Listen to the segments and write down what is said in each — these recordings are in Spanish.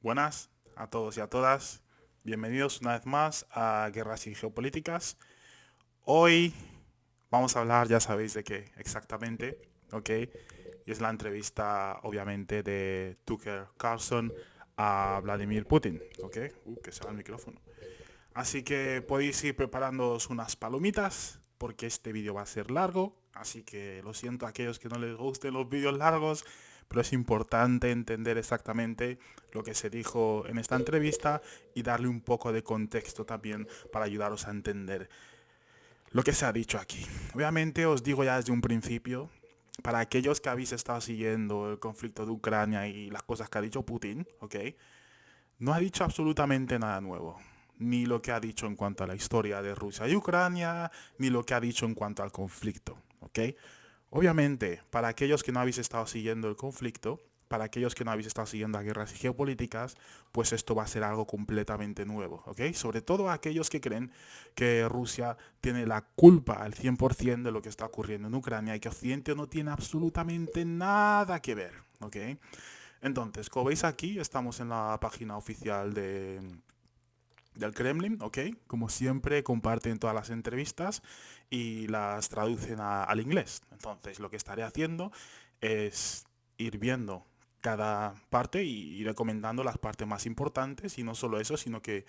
Buenas a todos y a todas. Bienvenidos una vez más a Guerras y Geopolíticas. Hoy vamos a hablar, ya sabéis de qué exactamente, ¿ok? Y es la entrevista, obviamente, de Tucker Carlson a Vladimir Putin, ¿ok? Que se va el micrófono. Así que podéis ir preparándoos unas palomitas, porque este vídeo va a ser largo. Así que lo siento a aquellos que no les gusten los vídeos largos, pero es importante entender exactamente lo que se dijo en esta entrevista y darle un poco de contexto también para ayudaros a entender lo que se ha dicho aquí. Obviamente os digo ya desde un principio, para aquellos que habéis estado siguiendo el conflicto de Ucrania y las cosas que ha dicho Putin, ¿ok? No ha dicho absolutamente nada nuevo. Ni lo que ha dicho en cuanto a la historia de Rusia y Ucrania, ni lo que ha dicho en cuanto al conflicto, ¿ok? Obviamente, para aquellos que no habéis estado siguiendo el conflicto, para aquellos que no habéis estado siguiendo las guerras geopolíticas, pues esto va a ser algo completamente nuevo, ¿ok? Sobre todo aquellos que creen que Rusia tiene la culpa al 100% de lo que está ocurriendo en Ucrania y que Occidente no tiene absolutamente nada que ver, ¿ok? Entonces, como veis aquí, estamos en la página oficial del Kremlin, ¿ok? Como siempre, comparten todas las entrevistas y las traducen al inglés. Entonces, lo que estaré haciendo es ir viendo cada parte y ir recomendando las partes más importantes y no solo eso, sino que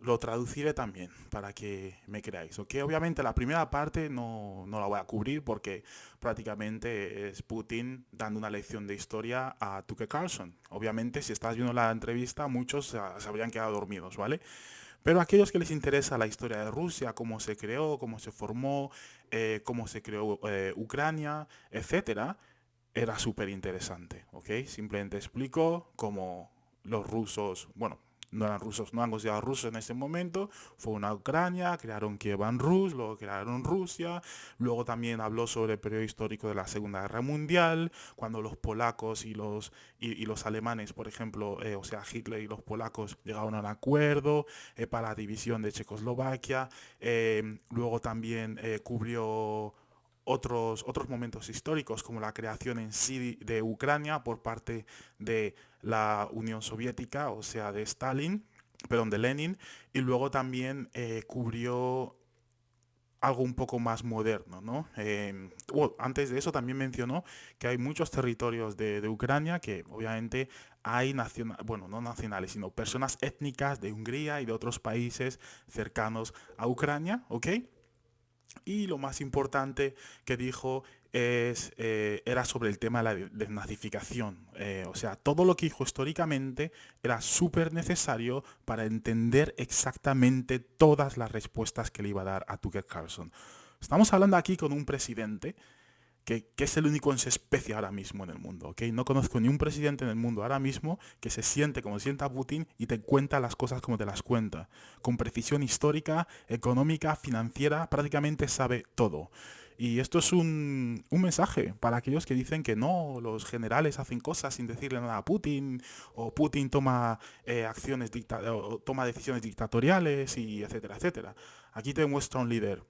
lo traduciré también para que me creáis, ¿ok? Obviamente la primera parte no la voy a cubrir porque prácticamente es Putin dando una lección de historia a Tucker Carlson. Obviamente si estás viendo la entrevista muchos se habrían quedado dormidos, ¿vale? Pero a aquellos que les interesa la historia de Rusia, cómo se creó, cómo se formó, cómo se creó Ucrania, etcétera, era súper interesante, ¿ok? Simplemente explico cómo los rusos, bueno, no eran rusos, no han considerado rusos en ese momento, fue una Ucrania, crearon Kievan Rus, luego crearon Rusia, luego también habló sobre el periodo histórico de la Segunda Guerra Mundial, cuando los polacos y los alemanes, por ejemplo, o sea, Hitler y los polacos llegaron a un acuerdo para la división de Checoslovaquia, luego también cubrió otros momentos históricos, como la creación en sí de Ucrania por parte de la Unión Soviética, o sea, de Stalin, perdón, de Lenin, y luego también cubrió algo un poco más moderno, ¿no? Bueno, antes de eso también mencionó que hay muchos territorios de Ucrania que obviamente hay bueno, no nacionales, sino personas étnicas de Hungría y de otros países cercanos a Ucrania, ¿ok? Y lo más importante que dijo era sobre el tema de la desnazificación. O sea, todo lo que dijo históricamente era súper necesario para entender exactamente todas las respuestas que le iba a dar a Tucker Carlson. Estamos hablando aquí con un presidente que es el único en su especie ahora mismo en el mundo, ¿ok? No conozco ni un presidente en el mundo ahora mismo que se siente como se sienta Putin y te cuenta las cosas como te las cuenta. Con precisión histórica, económica, financiera, prácticamente sabe todo. Y esto es un mensaje para aquellos que dicen que no, los generales hacen cosas sin decirle nada a Putin, o Putin toma o toma decisiones dictatoriales, y etcétera, etcétera. Aquí te muestra un líder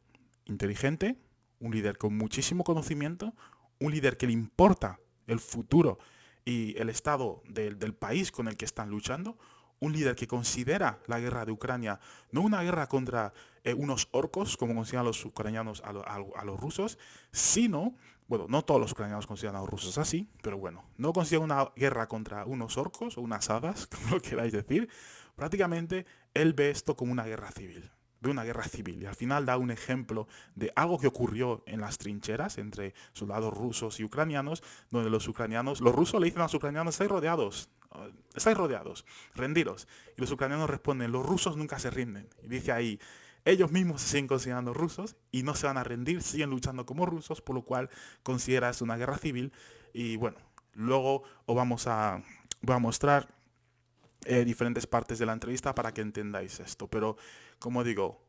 inteligente, un líder con muchísimo conocimiento, un líder que le importa el futuro y el estado del país con el que están luchando, un líder que considera la guerra de Ucrania no una guerra contra unos orcos, como consideran los ucranianos a los rusos, sino, bueno, no todos los ucranianos consideran a los rusos así, pero bueno, no considera una guerra contra unos orcos o unas hadas, como lo queráis decir, prácticamente él ve esto como una guerra civil, de una guerra civil. Y al final da un ejemplo de algo que ocurrió en las trincheras entre soldados rusos y ucranianos, donde los rusos le dicen a los ucranianos, estáis rodeados, rendiros. Y los ucranianos responden, los rusos nunca se rinden. Y dice ahí, ellos mismos se siguen considerando rusos y no se van a rendir, siguen luchando como rusos, por lo cual consideras una guerra civil. Y bueno, luego voy a mostrar diferentes partes de la entrevista para que entendáis esto. Pero, como digo,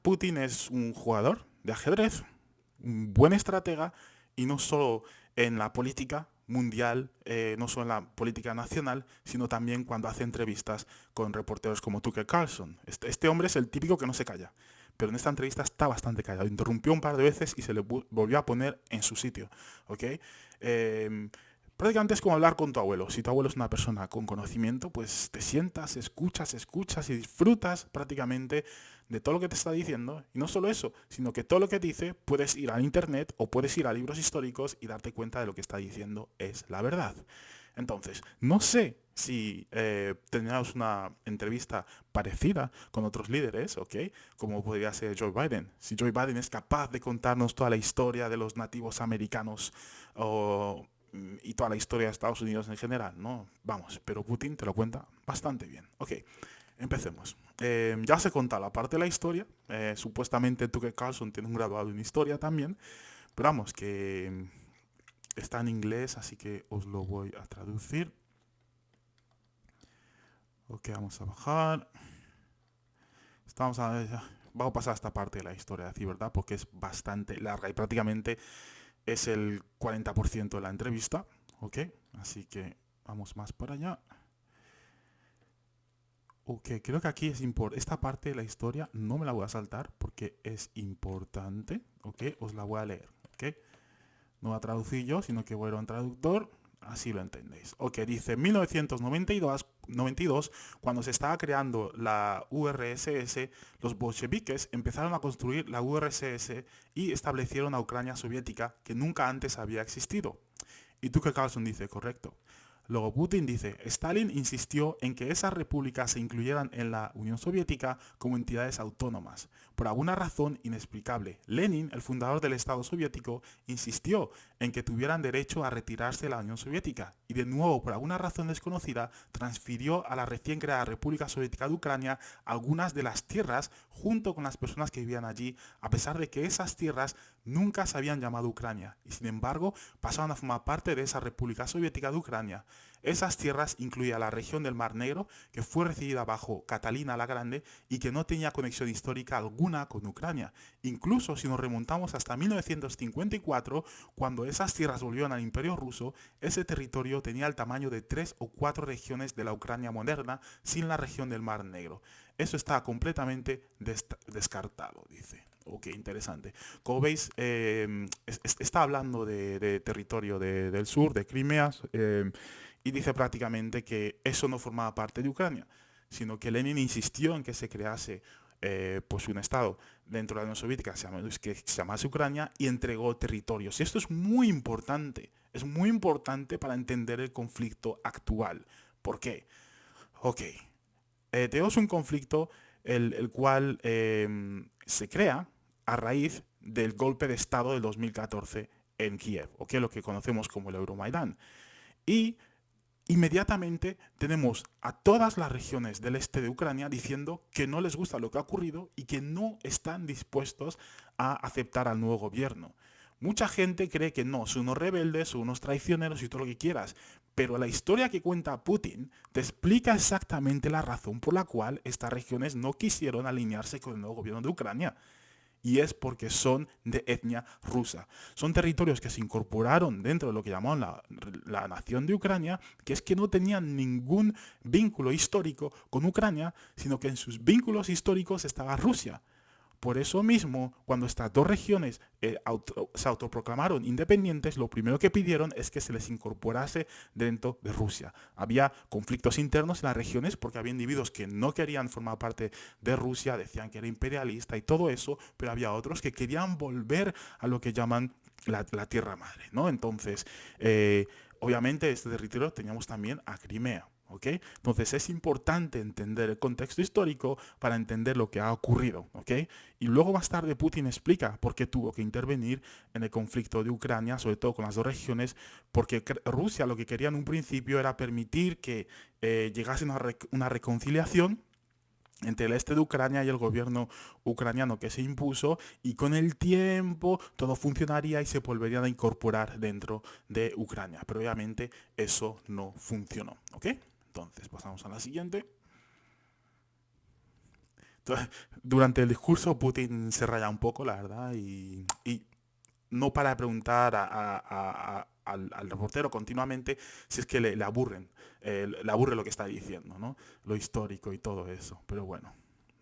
Putin es un jugador de ajedrez, un buen estratega, y no solo en la política mundial, no solo en la política nacional, sino también cuando hace entrevistas con reporteros como Tucker Carlson. Este hombre es el típico que no se calla. Pero en esta entrevista está bastante callado. Interrumpió un par de veces y se le volvió a poner en su sitio. ¿Ok? Prácticamente es como hablar con tu abuelo. Si tu abuelo es una persona con conocimiento, pues te sientas, escuchas y disfrutas prácticamente de todo lo que te está diciendo. Y no solo eso, sino que todo lo que dice puedes ir a internet o puedes ir a libros históricos y darte cuenta de lo que está diciendo es la verdad. Entonces, no sé si tendríamos una entrevista parecida con otros líderes, ¿ok? Como podría ser Joe Biden. Si Joe Biden es capaz de contarnos toda la historia de los nativos americanos o y toda la historia de Estados Unidos en general, ¿no? Vamos, pero Putin te lo cuenta bastante bien. Ok, empecemos. Ya os he contado la parte de la historia. Supuestamente Tucker Carlson tiene un graduado en historia también. Pero vamos, que está en inglés, así que os lo voy a traducir. Ok, vamos a bajar. Estamos vamos a pasar a esta parte de la historia, decir verdad, porque es bastante larga y prácticamente es el 40% de la entrevista. Ok, así que vamos más para allá. Ok, creo que aquí es importante. Esta parte de la historia no me la voy a saltar porque es importante. Ok, os la voy a leer. Ok, no voy a traducir yo, sino que voy a ir a un traductor. Así lo entendéis. Ok, dice 1992, cuando se estaba creando la URSS, los bolcheviques empezaron a construir la URSS y establecieron a Ucrania soviética que nunca antes había existido. Y Tucker Carlson dice, correcto. Luego Putin dice, Stalin insistió en que esas repúblicas se incluyeran en la Unión Soviética como entidades autónomas. Por alguna razón inexplicable, Lenin, el fundador del Estado soviético, insistió en que tuvieran derecho a retirarse de la Unión Soviética y de nuevo, por alguna razón desconocida, transfirió a la recién creada República Soviética de Ucrania algunas de las tierras junto con las personas que vivían allí, a pesar de que esas tierras nunca se habían llamado Ucrania y sin embargo pasaron a formar parte de esa República Soviética de Ucrania. Esas tierras incluían la región del Mar Negro, que fue recibida bajo Catalina la Grande y que no tenía conexión histórica alguna con Ucrania. Incluso si nos remontamos hasta 1954, cuando esas tierras volvieron al Imperio Ruso, ese territorio tenía el tamaño de 3 o 4 regiones de la Ucrania moderna sin la región del Mar Negro. Eso está completamente descartado, dice. Ok, interesante. Como veis, está hablando de territorio del sur, de Crimea, y dice prácticamente que eso no formaba parte de Ucrania, sino que Lenin insistió en que se crease pues un estado dentro de la Unión Soviética que se llamase Ucrania y entregó territorios. Y esto es muy importante para entender el conflicto actual. ¿Por qué? Ok, tenemos un conflicto el cual se crea a raíz del golpe de Estado del 2014 en Kiev, ¿ok? Lo que conocemos como el Euromaidán. Y inmediatamente tenemos a todas las regiones del este de Ucrania diciendo que no les gusta lo que ha ocurrido y que no están dispuestos a aceptar al nuevo gobierno. Mucha gente cree que no, son unos rebeldes, son unos traicioneros y todo lo que quieras, pero la historia que cuenta Putin te explica exactamente la razón por la cual estas regiones no quisieron alinearse con el nuevo gobierno de Ucrania y es porque son de etnia rusa. Son territorios que se incorporaron dentro de lo que llamaban la nación de Ucrania, que es que no tenían ningún vínculo histórico con Ucrania, sino que en sus vínculos históricos estaba Rusia. Por eso mismo, cuando estas dos regiones se autoproclamaron independientes, lo primero que pidieron es que se les incorporase dentro de Rusia. Había conflictos internos en las regiones porque había individuos que no querían formar parte de Rusia, decían que era imperialista y todo eso, pero había otros que querían volver a lo que llaman la tierra madre, ¿no? Entonces, obviamente, este territorio teníamos también a Crimea. ¿Ok? Entonces es importante entender el contexto histórico para entender lo que ha ocurrido. ¿Ok? Y luego más tarde Putin explica por qué tuvo que intervenir en el conflicto de Ucrania, sobre todo con las dos regiones, porque Rusia lo que quería en un principio era permitir que llegase una reconciliación entre el este de Ucrania y el gobierno ucraniano que se impuso y con el tiempo todo funcionaría y se volverían a incorporar dentro de Ucrania. Pero obviamente eso no funcionó. ¿Ok? Entonces pasamos a la siguiente. Entonces, durante el discurso Putin se raya un poco, la verdad, y no para de preguntar al reportero continuamente si es que le aburren, le aburre lo que está diciendo, ¿no? Lo histórico y todo eso. Pero bueno,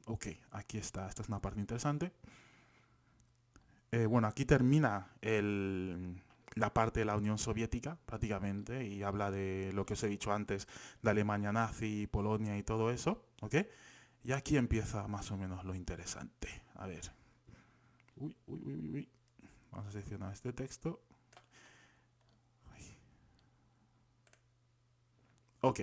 ok, aquí está, esta es una parte interesante. Bueno, aquí termina la parte de la Unión Soviética prácticamente y habla de lo que os he dicho antes, de Alemania nazi, Polonia y todo eso, ¿ok? Y aquí empieza más o menos lo interesante. A ver. Uy, uy, uy, uy. Vamos a seleccionar este texto. Ok.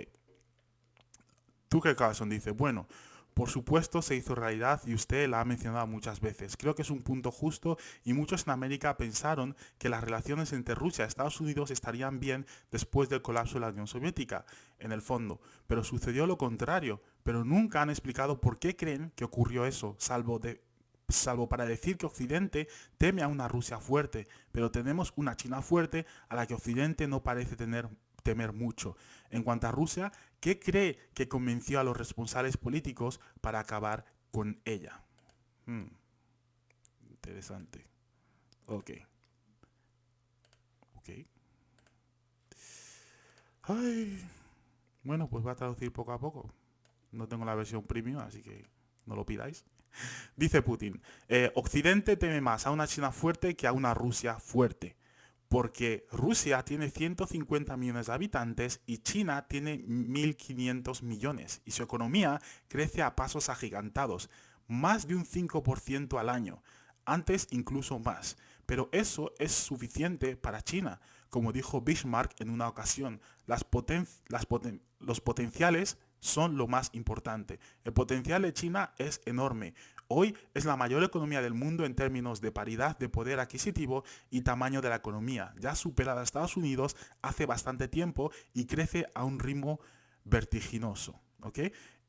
Tucker Carlson dice, bueno, por supuesto se hizo realidad y usted la ha mencionado muchas veces. Creo que es un punto justo y muchos en América pensaron que las relaciones entre Rusia y Estados Unidos estarían bien después del colapso de la Unión Soviética, en el fondo. Pero sucedió lo contrario, pero nunca han explicado por qué creen que ocurrió eso, salvo para decir que Occidente teme a una Rusia fuerte, pero tenemos una China fuerte a la que Occidente no parece temer mucho. En cuanto a Rusia, ¿qué cree que convenció a los responsables políticos para acabar con ella? Interesante. Ok. Ok. Ay. Bueno, pues voy a traducir poco a poco. No tengo la versión premium, así que no lo pidáis. Dice Putin, Occidente teme más a una China fuerte que a una Rusia fuerte. Porque Rusia tiene 150 millones de habitantes y China tiene 1.500 millones y su economía crece a pasos agigantados, más de un 5% al año, antes incluso más. Pero eso es suficiente para China. Como dijo Bismarck en una ocasión, los potenciales son lo más importante. El potencial de China es enorme. Hoy es la mayor economía del mundo en términos de paridad de poder adquisitivo y tamaño de la economía. Ya superada a Estados Unidos hace bastante tiempo y crece a un ritmo vertiginoso. ¿Ok?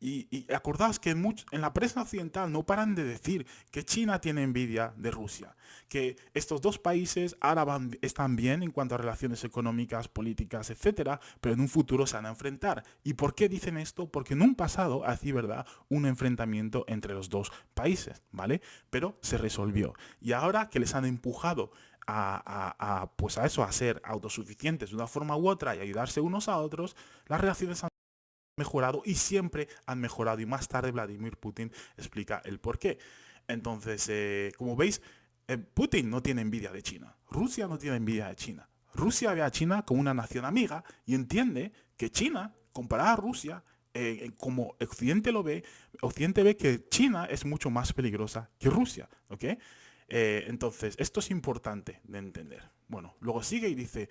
Y acordaos que en la prensa occidental no paran de decir que China tiene envidia de Rusia, que estos dos países ahora están bien en cuanto a relaciones económicas, políticas, etcétera, pero en un futuro se van a enfrentar. ¿Y por qué dicen esto? Porque en un pasado, así verdad, un enfrentamiento entre los dos países, ¿vale? Pero se resolvió. Y ahora que les han empujado pues a eso, a ser autosuficientes de una forma u otra y ayudarse unos a otros, las relaciones han mejorado y siempre han mejorado y más tarde Vladimir Putin explica el por qué. Entonces, como veis, Putin no tiene envidia de China, Rusia no tiene envidia de China. Rusia ve a China como una nación amiga y entiende que China, comparada a Rusia, como Occidente lo ve, Occidente ve que China es mucho más peligrosa que Rusia, ¿ok? Entonces, esto es importante de entender. Bueno, luego sigue y dice,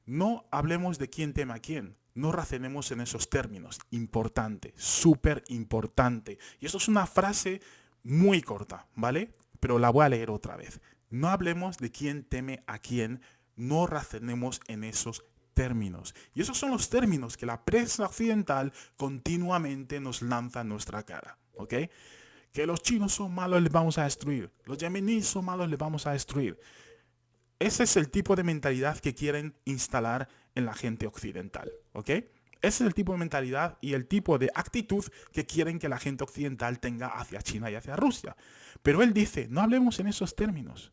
no hablemos de quién teme a quién. No racenemos en esos términos. Importante, súper importante. Y eso es una frase muy corta, ¿vale? Pero la voy a leer otra vez. No hablemos de quién teme a quién. No racenemos en esos términos. Y esos son los términos que la prensa occidental continuamente nos lanza en nuestra cara, ¿ok? Que los chinos son malos, les vamos a destruir. Los yemeníes son malos, les vamos a destruir. Ese es el tipo de mentalidad que quieren instalar en la gente occidental, ¿ok? Ese es el tipo de mentalidad y el tipo de actitud que quieren que la gente occidental tenga hacia China y hacia Rusia. Pero él dice, no hablemos en esos términos.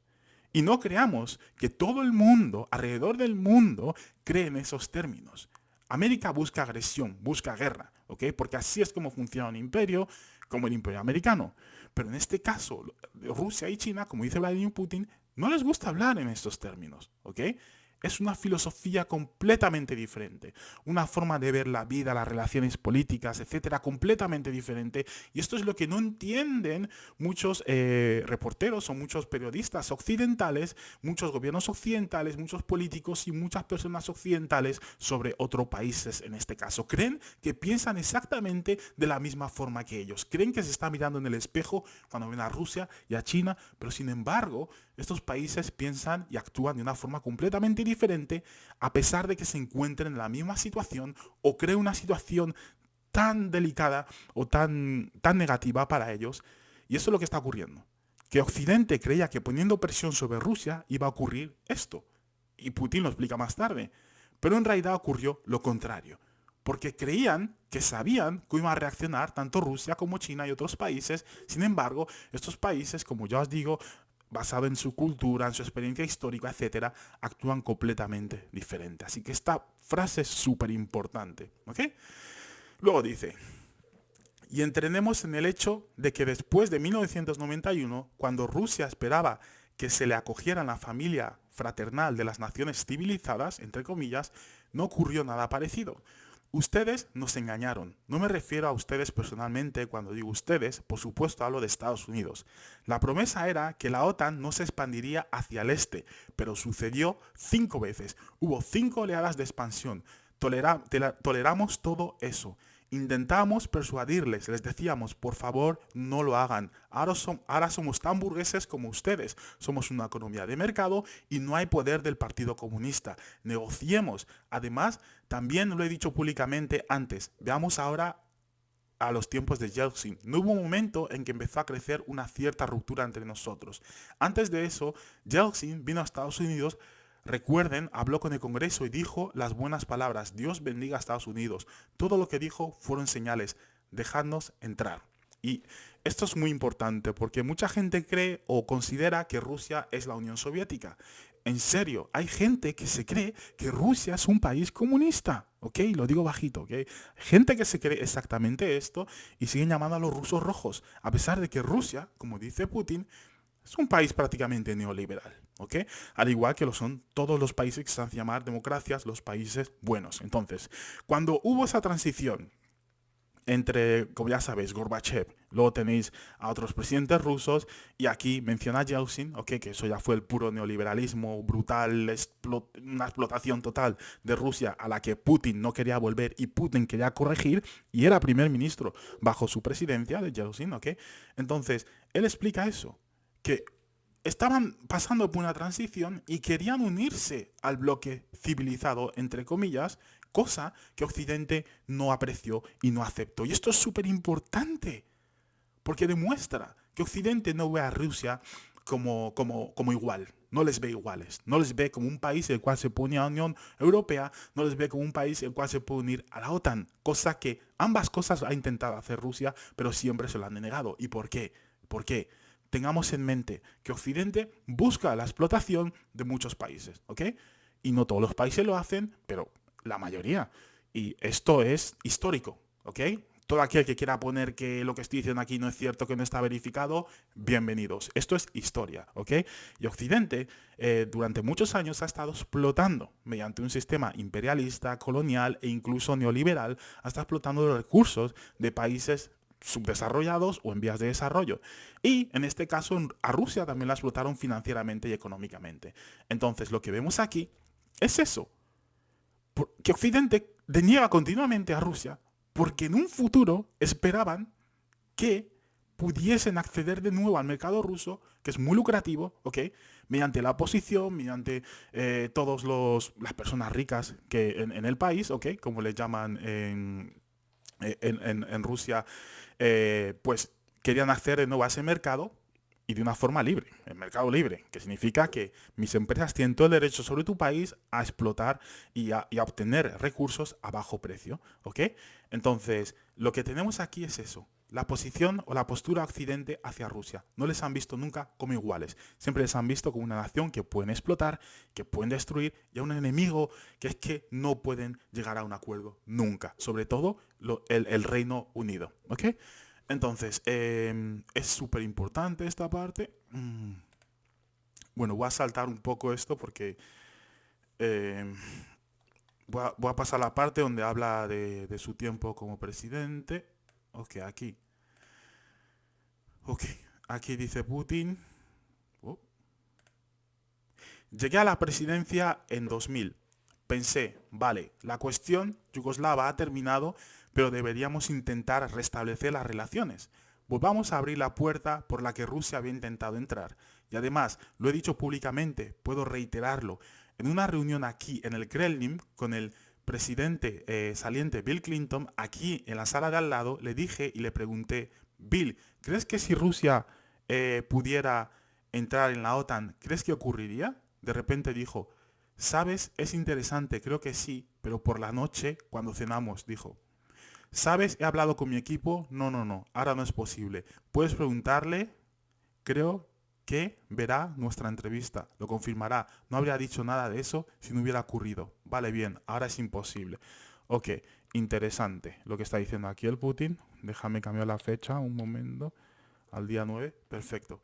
Y no creamos que todo el mundo, alrededor del mundo, cree en esos términos. América busca agresión, busca guerra, ¿ok? Porque así es como funciona un imperio, como el imperio americano. Pero en este caso, Rusia y China, como dice Vladimir Putin, no les gusta hablar en estos términos, ¿ok? Es una filosofía completamente diferente, una forma de ver la vida, las relaciones políticas, etcétera, completamente diferente. Y esto es lo que no entienden muchos reporteros o muchos periodistas occidentales, muchos gobiernos occidentales, muchos políticos y muchas personas occidentales sobre otros países en este caso. Creen que piensan exactamente de la misma forma que ellos. Creen que se está mirando en el espejo cuando ven a Rusia y a China, pero sin embargo, estos países piensan y actúan de una forma completamente diferente a pesar de que se encuentren en la misma situación o creen una situación tan delicada o tan negativa para ellos. Y eso es lo que está ocurriendo. Que Occidente creía que poniendo presión sobre Rusia iba a ocurrir esto. Y Putin lo explica más tarde. Pero en realidad ocurrió lo contrario. Porque creían que sabían cómo iba a reaccionar tanto Rusia como China y otros países. Sin embargo, estos países, como ya os digo, basado en su cultura, en su experiencia histórica, etcétera, actúan completamente diferente. Así que esta frase es súper importante, ¿ok? Luego dice, y entrenemos en el hecho de que después de 1991, cuando Rusia esperaba que se le acogiera en la familia fraternal de las naciones civilizadas, entre comillas, no ocurrió nada parecido. Ustedes nos engañaron. No me refiero a ustedes personalmente. Cuando digo ustedes, por supuesto hablo de Estados Unidos. La promesa era que la OTAN no se expandiría hacia el este, pero sucedió 5 veces. Hubo 5 oleadas de expansión. Toleramos todo eso. Intentamos persuadirles, les decíamos, por favor, no lo hagan. Ahora somos tan burgueses como ustedes. Somos una economía de mercado y no hay poder del Partido Comunista. Negociemos. Además, también lo he dicho públicamente antes. Veamos ahora a los tiempos de Yeltsin. No hubo un momento en que empezó a crecer una cierta ruptura entre nosotros. Antes de eso, Yeltsin vino a Estados Unidos. Recuerden, habló con el Congreso y dijo las buenas palabras. Dios bendiga a Estados Unidos. Todo lo que dijo fueron señales. Dejadnos entrar. Y esto es muy importante porque mucha gente cree o considera que Rusia es la Unión Soviética. En serio, hay gente que se cree que Rusia es un país comunista, ¿ok? Lo digo bajito, ¿ok? Gente que se cree exactamente esto y siguen llamando a los rusos rojos, a pesar de que Rusia, como dice Putin, es un país prácticamente neoliberal, ¿ok? Al igual que lo son todos los países que se hacen llamar democracias, los países buenos. Entonces, cuando hubo esa transición entre, como ya sabéis, Gorbachev, luego tenéis a otros presidentes rusos y aquí menciona Yeltsin, ¿ok? Que eso ya fue el puro neoliberalismo brutal, una explotación total de Rusia a la que Putin no quería volver y Putin quería corregir y era primer ministro bajo su presidencia de Yeltsin, ¿ok? Entonces, él explica eso, que estaban pasando por una transición y querían unirse al bloque civilizado, entre comillas, cosa que Occidente no apreció y no aceptó. Y esto es súper importante, porque demuestra que Occidente no ve a Rusia como igual, no les ve iguales, no les ve como un país el cual se pone a la Unión Europea, no les ve como un país el cual se puede unir a la OTAN, cosa que ambas cosas ha intentado hacer Rusia, pero siempre se lo han denegado. ¿Y por qué? ¿Por qué? Tengamos en mente que Occidente busca la explotación de muchos países, ¿ok? Y no todos los países lo hacen, pero la mayoría. Y esto es histórico, ¿ok? Todo aquel que quiera poner que lo que estoy diciendo aquí no es cierto, que no está verificado, bienvenidos. Esto es historia, ¿ok? Y Occidente durante muchos años ha estado explotando mediante un sistema imperialista, colonial e incluso neoliberal, hasta explotando los recursos de países subdesarrollados o en vías de desarrollo. Y en este caso a Rusia también la explotaron financieramente y económicamente. Entonces lo que vemos aquí es eso, que Occidente deniega continuamente a Rusia porque en un futuro esperaban que pudiesen acceder de nuevo al mercado ruso, que es muy lucrativo, ¿ok? Mediante la oposición, mediante todas las personas ricas que en el país, ¿ok? Como les llaman en Rusia, pues querían acceder de nuevo a ese mercado y de una forma libre, el mercado libre, que significa que mis empresas tienen todo el derecho sobre tu país a explotar y a obtener recursos a bajo precio, ¿ok? Entonces, lo que tenemos aquí es eso, la posición o la postura occidente hacia Rusia. No les han visto nunca como iguales, siempre les han visto como una nación que pueden explotar, que pueden destruir y a un enemigo que es que no pueden llegar a un acuerdo nunca, sobre todo el Reino Unido, ¿ok? Entonces, es súper importante esta parte. Bueno, voy a saltar un poco esto porque eh, voy a pasar a la parte donde habla de su tiempo como presidente. Ok, aquí. Ok, aquí dice Putin. Oh. Llegué a la presidencia en 2000. Pensé, vale, la cuestión yugoslava ha terminado, pero deberíamos intentar restablecer las relaciones. Volvamos a abrir la puerta por la que Rusia había intentado entrar. Y además, lo he dicho públicamente, puedo reiterarlo. En una reunión aquí en el Kremlin con el presidente saliente Bill Clinton, aquí en la sala de al lado, le dije y le pregunté, Bill, ¿crees que si Rusia pudiera entrar en la OTAN, ¿crees que ocurriría? De repente dijo, ¿sabes? Es interesante, creo que sí, pero por la noche, cuando cenamos, dijo, ¿sabes? He hablado con mi equipo, no, ahora no es posible. Puedes preguntarle, creo que verá nuestra entrevista, lo confirmará. No habría dicho nada de eso si no hubiera ocurrido. Vale, bien, ahora es imposible. Ok, interesante lo que está diciendo aquí el Putin. Déjame cambiar la fecha un momento, al día 9, perfecto.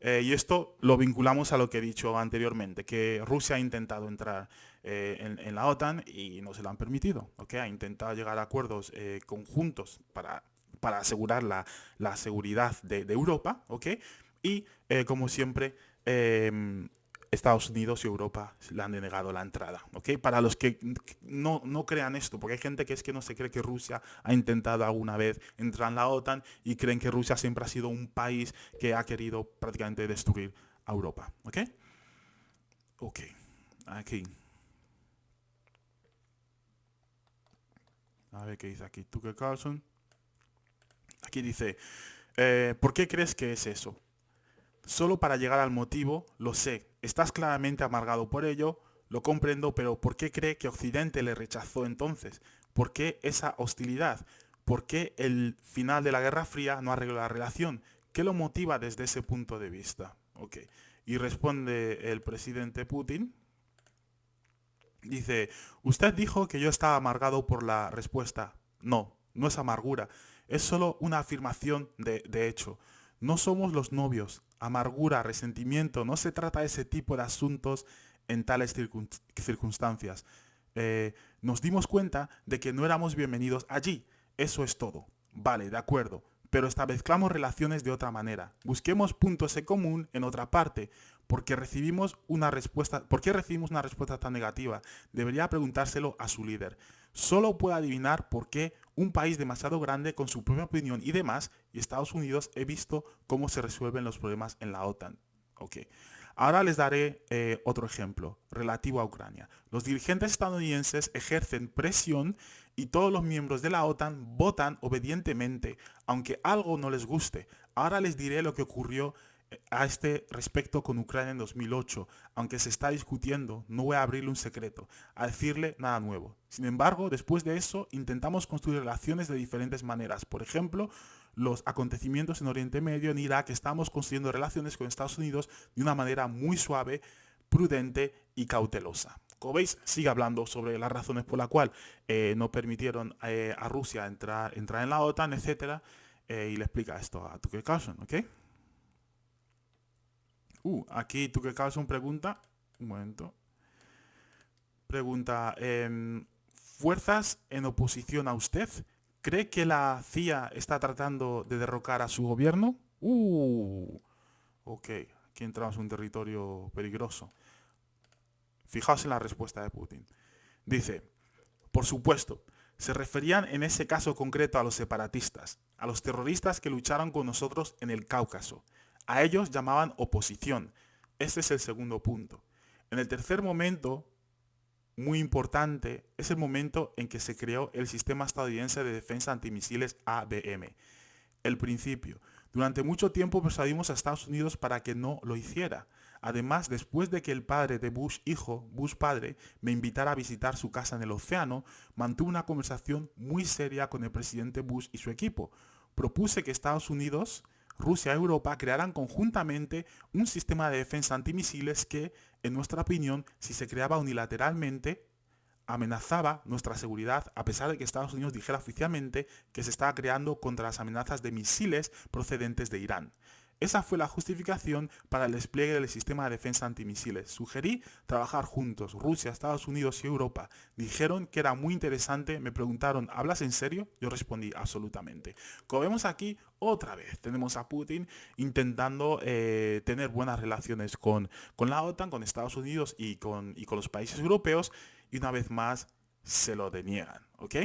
Y esto lo vinculamos a lo que he dicho anteriormente, que Rusia ha intentado entrar en la OTAN y no se lo han permitido, ¿ok? Ha intentado llegar a acuerdos conjuntos para asegurar la seguridad de Europa, ¿ok? Y como siempre, Estados Unidos y Europa le han denegado la entrada, ¿ok? Para los que no crean esto, porque hay gente que es que no se cree que Rusia ha intentado alguna vez entrar en la OTAN y creen que Rusia siempre ha sido un país que ha querido prácticamente destruir a Europa, ¿ok? Ok, aquí. A ver qué dice aquí. Tucker Carlson. Aquí dice, ¿por qué crees que es eso? Solo para llegar al motivo, lo sé, estás claramente amargado por ello, lo comprendo, pero ¿por qué cree que Occidente le rechazó entonces? ¿Por qué esa hostilidad? ¿Por qué el final de la Guerra Fría no arregló la relación? ¿Qué lo motiva desde ese punto de vista? Ok. Y responde el presidente Putin. Dice, usted dijo que yo estaba amargado por la respuesta. No, no es amargura, es solo una afirmación de hecho. No somos los novios. Amargura, resentimiento, no se trata de ese tipo de asuntos en tales circunstancias. Nos dimos cuenta de que no éramos bienvenidos allí. Eso es todo. Vale, de acuerdo. Pero establezcamos relaciones de otra manera. Busquemos puntos en común en otra parte. ¿Por qué recibimos una respuesta tan negativa? Debería preguntárselo a su líder. Solo puedo adivinar por qué un país demasiado grande con su propia opinión y demás, y Estados Unidos, he visto cómo se resuelven los problemas en la OTAN. Ok. Ahora les daré otro ejemplo relativo a Ucrania. Los dirigentes estadounidenses ejercen presión y todos los miembros de la OTAN votan obedientemente, aunque algo no les guste. Ahora les diré lo que ocurrió a este respecto con Ucrania en 2008, aunque se está discutiendo, no voy a abrirle un secreto, a decirle nada nuevo. Sin embargo, después de eso, intentamos construir relaciones de diferentes maneras. Por ejemplo, los acontecimientos en Oriente Medio, en Irak, estamos construyendo relaciones con Estados Unidos de una manera muy suave, prudente y cautelosa. Como veis, sigue hablando sobre las razones por las cuales no permitieron a Rusia entrar en la OTAN, etcétera, y le explica esto a Tucker Carlson, ¿ok? Aquí Tucker Carlson pregunta, un momento, pregunta, ¿fuerzas en oposición a usted? ¿Cree que la CIA está tratando de derrocar a su gobierno? Ok, aquí entramos en un territorio peligroso. Fijaos en la respuesta de Putin. Dice, por supuesto, se referían en ese caso concreto a los separatistas, a los terroristas que lucharon con nosotros en el Cáucaso. A ellos llamaban oposición. Este es el segundo punto. En el tercer momento, muy importante, es el momento en que se creó el Sistema Estadounidense de Defensa Antimisiles ABM. El principio. Durante mucho tiempo persuadimos a Estados Unidos para que no lo hiciera. Además, después de que el padre de Bush hijo, Bush padre, me invitara a visitar su casa en el océano, mantuve una conversación muy seria con el presidente Bush y su equipo. Propuse que Estados Unidos, Rusia y Europa crearan conjuntamente un sistema de defensa antimisiles que, en nuestra opinión, si se creaba unilateralmente, amenazaba nuestra seguridad, a pesar de que Estados Unidos dijera oficialmente que se estaba creando contra las amenazas de misiles procedentes de Irán. Esa fue la justificación para el despliegue del sistema de defensa antimisiles. Sugerí trabajar juntos, Rusia, Estados Unidos y Europa. Dijeron que era muy interesante, me preguntaron, ¿hablas en serio? Yo respondí, absolutamente. Como vemos aquí, otra vez tenemos a Putin intentando tener buenas relaciones con la OTAN, con Estados Unidos y con los países europeos, y una vez más se lo deniegan, ¿ok?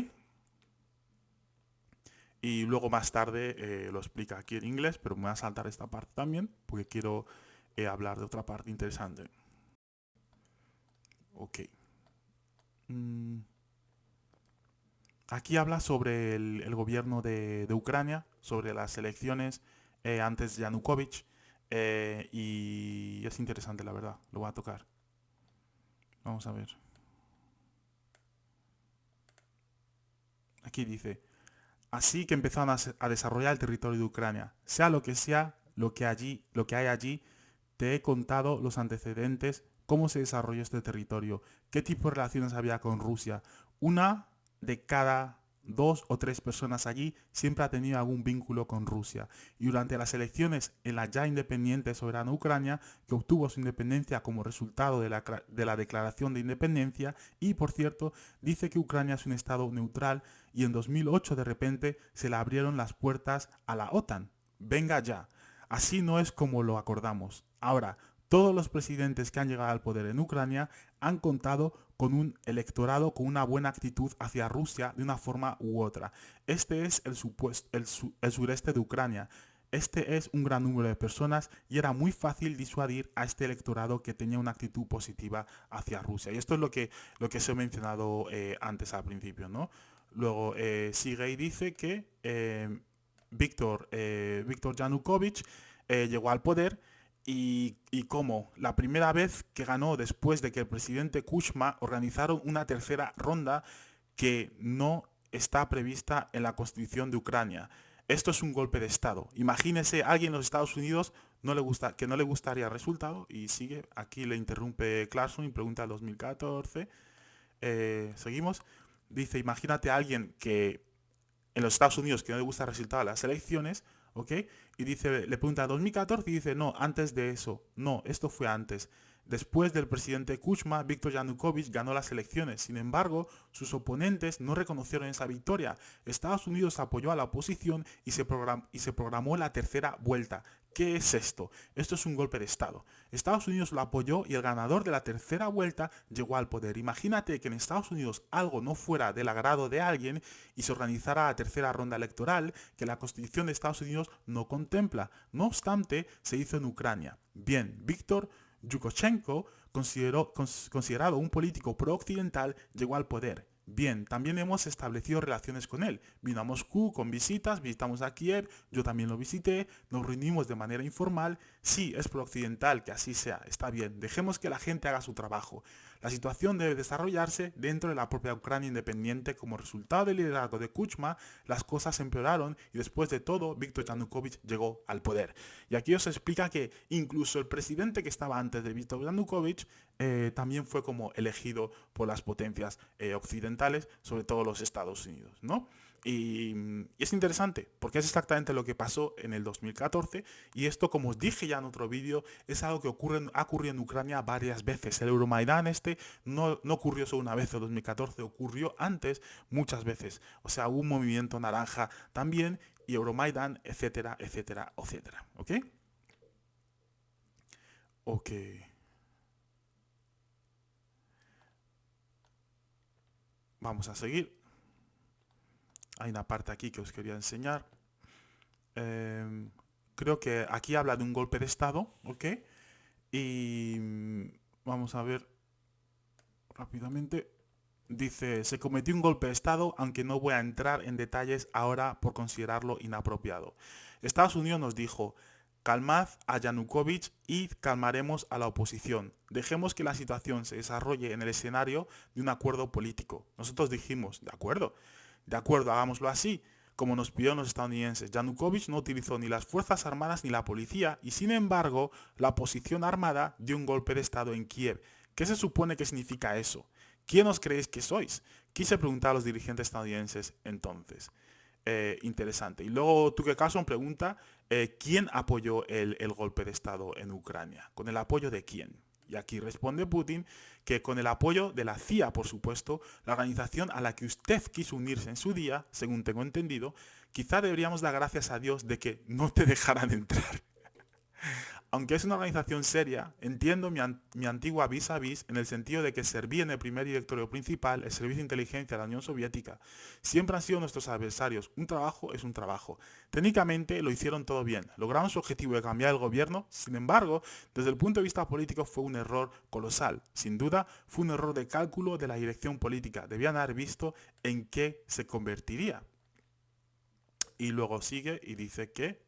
Y luego más tarde lo explica aquí en inglés, pero me voy a saltar esta parte también porque quiero hablar de otra parte interesante. Ok. Mm, Aquí habla sobre el gobierno de Ucrania, sobre las elecciones antes de Yanukovych, y es interesante la verdad, lo voy a tocar. Vamos a ver. Aquí dice, así que empezaron a desarrollar el territorio de Ucrania. Sea lo que hay allí, te he contado los antecedentes, cómo se desarrolló este territorio, qué tipo de relaciones había con Rusia. Una de cada 2 o 3 personas allí siempre ha tenido algún vínculo con Rusia. Y durante las elecciones en la ya independiente soberana Ucrania, que obtuvo su independencia como resultado de la declaración de independencia, y por cierto, dice que Ucrania es un estado neutral, y en 2008 de repente se le abrieron las puertas a la OTAN. Venga ya. Así no es como lo acordamos. Ahora, todos los presidentes que han llegado al poder en Ucrania han contado con un electorado con una buena actitud hacia Rusia de una forma u otra. Este es el sureste de Ucrania. Este es un gran número de personas y era muy fácil disuadir a este electorado que tenía una actitud positiva hacia Rusia. Y esto es lo que se ha mencionado antes al principio, ¿no? Luego sigue y dice que Víctor Yanukovych llegó al poder y como la primera vez que ganó después de que el presidente Kuchma organizaron una tercera ronda que no está prevista en la Constitución de Ucrania. Esto es un golpe de Estado. Imagínese a alguien en los Estados Unidos que no le gustaría el resultado y sigue. Aquí le interrumpe Clarkson y pregunta al 2014. Seguimos. Dice, imagínate a alguien que en los Estados Unidos que no le gusta el resultado de las elecciones, ¿ok? Y dice, le pregunta 2014 y dice, no, antes de eso, no, esto fue antes. Después del presidente Kuchma, Víctor Yanukovych ganó las elecciones. Sin embargo, sus oponentes no reconocieron esa victoria. Estados Unidos apoyó a la oposición y se programó la tercera vuelta. ¿Qué es esto? Esto es un golpe de Estado. Estados Unidos lo apoyó y el ganador de la tercera vuelta llegó al poder. Imagínate que en Estados Unidos algo no fuera del agrado de alguien y se organizara la tercera ronda electoral que la Constitución de Estados Unidos no contempla. No obstante, se hizo en Ucrania. Bien, Víctor Yushchenko, considerado un político pro-occidental, llegó al poder. Bien, también hemos establecido relaciones con él. Vino a Moscú con visitas, visitamos a Kiev, yo también lo visité, nos reunimos de manera informal. Sí, es pro-occidental, que así sea, está bien, dejemos que la gente haga su trabajo. La situación debe desarrollarse dentro de la propia Ucrania independiente. Como resultado del liderazgo de Kuchma, las cosas empeoraron y después de todo, Víctor Yanukovych llegó al poder. Y aquí os explica que incluso el presidente que estaba antes de Víctor Yanukovych también fue como elegido por las potencias occidentales, sobre todo los Estados Unidos, ¿no? Y es interesante porque es exactamente lo que pasó en el 2014 y esto, como os dije ya en otro vídeo, es algo que ha ocurrido en Ucrania varias veces. El Euromaidán no ocurrió solo una vez en 2014, ocurrió antes muchas veces. O sea, hubo un movimiento naranja también y Euromaidán, etcétera, etcétera, etcétera. ¿Ok? Ok. Vamos a seguir. Hay una parte aquí que os quería enseñar. Eh, Creo que aquí habla de un golpe de Estado, ¿ok? Y vamos a ver rápidamente. Dice, se cometió un golpe de Estado, aunque no voy a entrar en detalles ahora por considerarlo inapropiado. Estados Unidos nos dijo, calmad a Yanukovych y calmaremos a la oposición. Dejemos que la situación se desarrolle en el escenario de un acuerdo político. Nosotros dijimos, de acuerdo, hagámoslo así, como nos pidieron los estadounidenses. Yanukovych no utilizó ni las Fuerzas Armadas ni la policía y sin embargo la oposición armada dio un golpe de Estado en Kiev. ¿Qué se supone que significa eso? ¿Quién os creéis que sois? Quise preguntar a los dirigentes estadounidenses entonces. Interesante. Y luego Tucker Carlson pregunta, ¿quién apoyó el golpe de Estado en Ucrania? ¿Con el apoyo de quién? Y aquí responde Putin que con el apoyo de la CIA, por supuesto, la organización a la que usted quiso unirse en su día, según tengo entendido, quizá deberíamos dar gracias a Dios de que no te dejaran entrar. Aunque es una organización seria, entiendo mi antigua vis a vis en el sentido de que serví en el primer directorio principal, el Servicio de Inteligencia de la Unión Soviética. Siempre han sido nuestros adversarios. Un trabajo es un trabajo. Técnicamente lo hicieron todo bien. Lograron su objetivo de cambiar el gobierno. Sin embargo, desde el punto de vista político fue un error colosal. Sin duda, fue un error de cálculo de la dirección política. Debían haber visto en qué se convertiría. Y luego sigue y dice que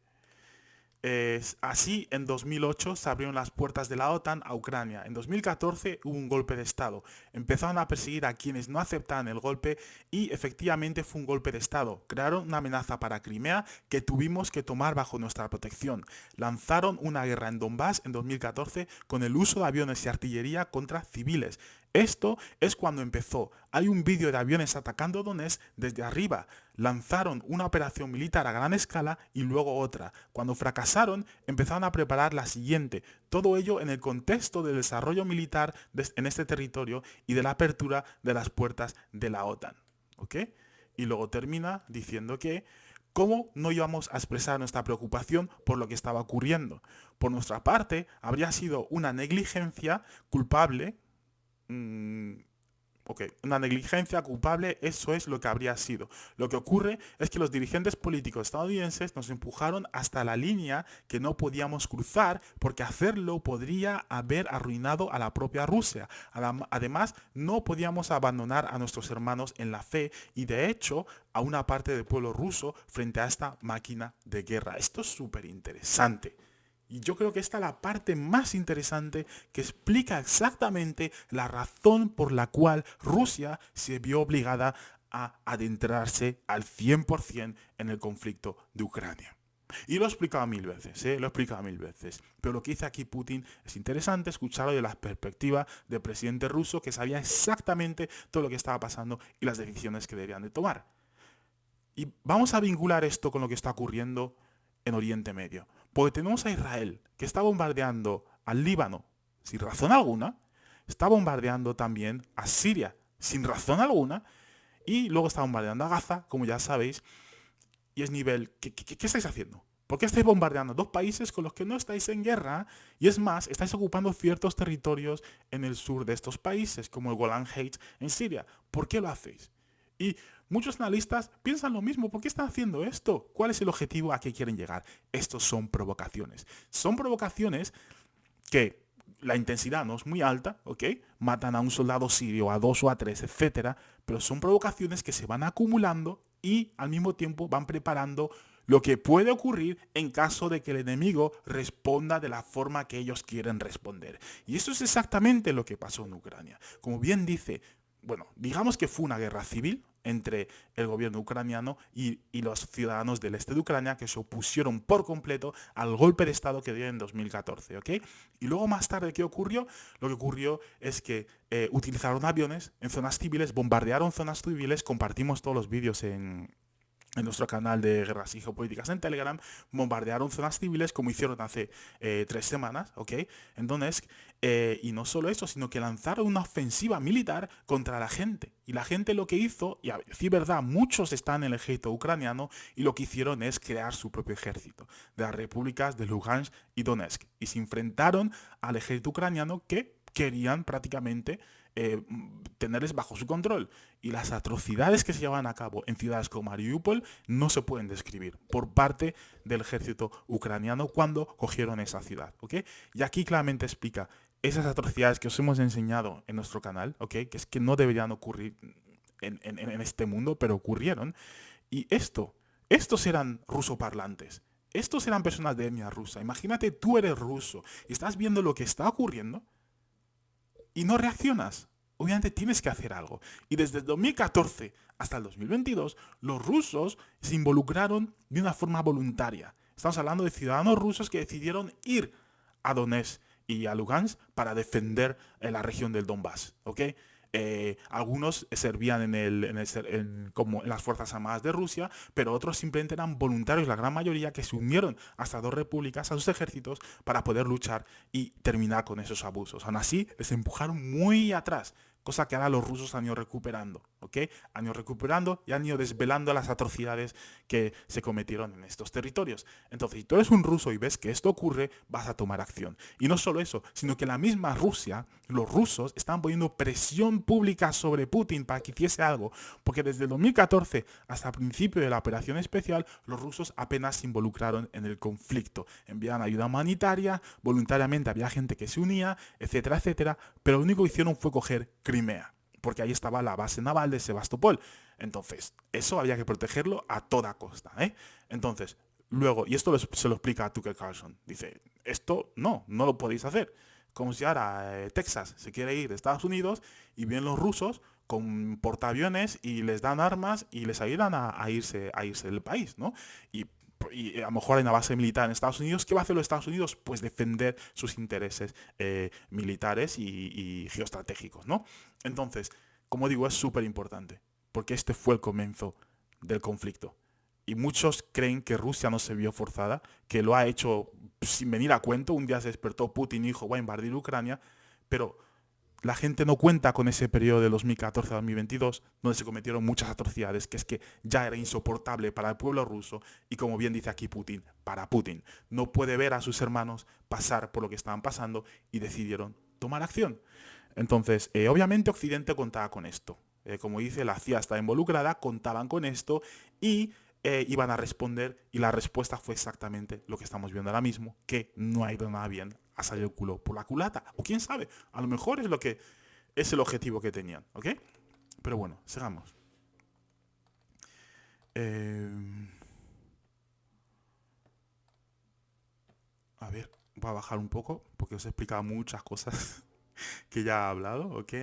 así, en 2008 se abrieron las puertas de la OTAN a Ucrania. En 2014 hubo un golpe de Estado. Empezaron a perseguir a quienes no aceptaban el golpe y efectivamente fue un golpe de Estado. Crearon una amenaza para Crimea que tuvimos que tomar bajo nuestra protección. Lanzaron una guerra en Donbass en 2014 con el uso de aviones y artillería contra civiles. Esto es cuando empezó. Hay un vídeo de aviones atacando Donetsk desde arriba. Lanzaron una operación militar a gran escala y luego otra. Cuando fracasaron, empezaron a preparar la siguiente. Todo ello en el contexto del desarrollo militar en este territorio y de la apertura de las puertas de la OTAN. ¿Ok? Y luego termina diciendo que ¿cómo no íbamos a expresar nuestra preocupación por lo que estaba ocurriendo? Por nuestra parte, habría sido una negligencia culpable. Una negligencia culpable, eso es lo que habría sido. Lo que ocurre es que los dirigentes políticos estadounidenses nos empujaron hasta la línea que no podíamos cruzar porque hacerlo podría haber arruinado a la propia Rusia. Además, no podíamos abandonar a nuestros hermanos en la fe y de hecho a una parte del pueblo ruso frente a esta máquina de guerra. Esto es súper interesante. Y yo creo que esta es la parte más interesante que explica exactamente la razón por la cual Rusia se vio obligada a adentrarse al 100% en el conflicto de Ucrania. Y lo he explicado mil veces, lo he explicado mil veces. Pero lo que dice aquí Putin es interesante escucharlo de la perspectiva del presidente ruso que sabía exactamente todo lo que estaba pasando y las decisiones que debían de tomar. Y vamos a vincular esto con lo que está ocurriendo en Oriente Medio. Porque tenemos a Israel, que está bombardeando al Líbano sin razón alguna, está bombardeando también a Siria sin razón alguna, y luego está bombardeando a Gaza, como ya sabéis, y es nivel, ¿qué estáis haciendo? ¿Por qué estáis bombardeando dos países con los que no estáis en guerra? Y es más, estáis ocupando ciertos territorios en el sur de estos países, como el Golan Heights en Siria. ¿Por qué lo hacéis? Y muchos analistas piensan lo mismo. ¿Por qué están haciendo esto? ¿Cuál es el objetivo a que quieren llegar? Estos son provocaciones. Son provocaciones que la intensidad no es muy alta, ¿ok? Matan a un soldado sirio, a dos o a tres, etcétera. Pero son provocaciones que se van acumulando y al mismo tiempo van preparando lo que puede ocurrir en caso de que el enemigo responda de la forma que ellos quieren responder. Y eso es exactamente lo que pasó en Ucrania. Como bien dice, bueno, digamos que fue una guerra civil entre el gobierno ucraniano y los ciudadanos del este de Ucrania que se opusieron por completo al golpe de Estado que dio en 2014, ¿ok? Y luego más tarde, ¿qué ocurrió? Lo que ocurrió es que utilizaron aviones en zonas civiles, bombardearon zonas civiles, compartimos todos los vídeos en nuestro canal de Guerras y Geopolíticas en Telegram, bombardearon zonas civiles como hicieron hace 3 semanas, ¿ok? En Donetsk, y no solo eso, sino que lanzaron una ofensiva militar contra la gente. Y la gente lo que hizo, y a decir verdad, muchos están en el ejército ucraniano, y lo que hicieron es crear su propio ejército, de las repúblicas de Lugansk y Donetsk. Y se enfrentaron al ejército ucraniano que querían prácticamente tenerles bajo su control. Y las atrocidades que se llevan a cabo en ciudades como Mariupol no se pueden describir por parte del ejército ucraniano cuando cogieron esa ciudad, ¿ok? Y aquí claramente explica esas atrocidades que os hemos enseñado en nuestro canal, ¿ok? Que es que no deberían ocurrir en este mundo, pero ocurrieron. Y estos eran rusoparlantes. Estos eran personas de etnia rusa. Imagínate, tú eres ruso y estás viendo lo que está ocurriendo y no reaccionas. Obviamente tienes que hacer algo. Y desde el 2014 hasta el 2022, los rusos se involucraron de una forma voluntaria. Estamos hablando de ciudadanos rusos que decidieron ir a Donetsk y a Lugansk para defender la región del Donbass, ¿ok? Algunos servían como en las Fuerzas Armadas de Rusia, pero otros simplemente eran voluntarios, la gran mayoría que se unieron a estas dos repúblicas, a sus ejércitos, para poder luchar y terminar con esos abusos. Aún así, les empujaron muy atrás, cosa que ahora los rusos han ido recuperando, ¿ok? Han ido recuperando y han ido desvelando las atrocidades que se cometieron en estos territorios. Entonces, si tú eres un ruso y ves que esto ocurre, vas a tomar acción. Y no solo eso, sino que la misma Rusia, los rusos, están poniendo presión pública sobre Putin para que hiciese algo, porque desde el 2014 hasta el principio de la operación especial, los rusos apenas se involucraron en el conflicto. Enviaban ayuda humanitaria, voluntariamente había gente que se unía, etcétera, etcétera, pero lo único que hicieron fue coger Crimea, porque ahí estaba la base naval de Sebastopol. Entonces, eso había que protegerlo a toda costa, ¿eh? Entonces, luego, y esto se lo explica a Tucker Carlson, dice, esto no lo podéis hacer. Como si ahora Texas se quiere ir de Estados Unidos y vienen los rusos con portaaviones y les dan armas y les ayudan a irse del país, ¿no? Y y a lo mejor hay una base militar en Estados Unidos. ¿Qué va a hacer los Estados Unidos? Pues defender sus intereses militares y geoestratégicos, ¿no? Entonces, como digo, es súper importante, porque este fue el comienzo del conflicto. Y muchos creen que Rusia no se vio forzada, que lo ha hecho sin venir a cuento. Un día se despertó Putin y dijo, voy a invadir Ucrania, pero la gente no cuenta con ese periodo de 2014 a 2022, donde se cometieron muchas atrocidades, que es que ya era insoportable para el pueblo ruso y, como bien dice aquí Putin, para Putin. No puede ver a sus hermanos pasar por lo que estaban pasando y decidieron tomar acción. Entonces, obviamente Occidente contaba con esto. Como dice, la CIA está involucrada, contaban con esto y iban a responder, y la respuesta fue exactamente lo que estamos viendo ahora mismo, que no ha ido nada bien, ha salido el culo por la culata. O quién sabe, a lo mejor es lo que es el objetivo que tenían, ¿ok? Pero bueno, sigamos. A ver, voy a bajar un poco porque os he explicado muchas cosas que ya ha hablado, ¿ok?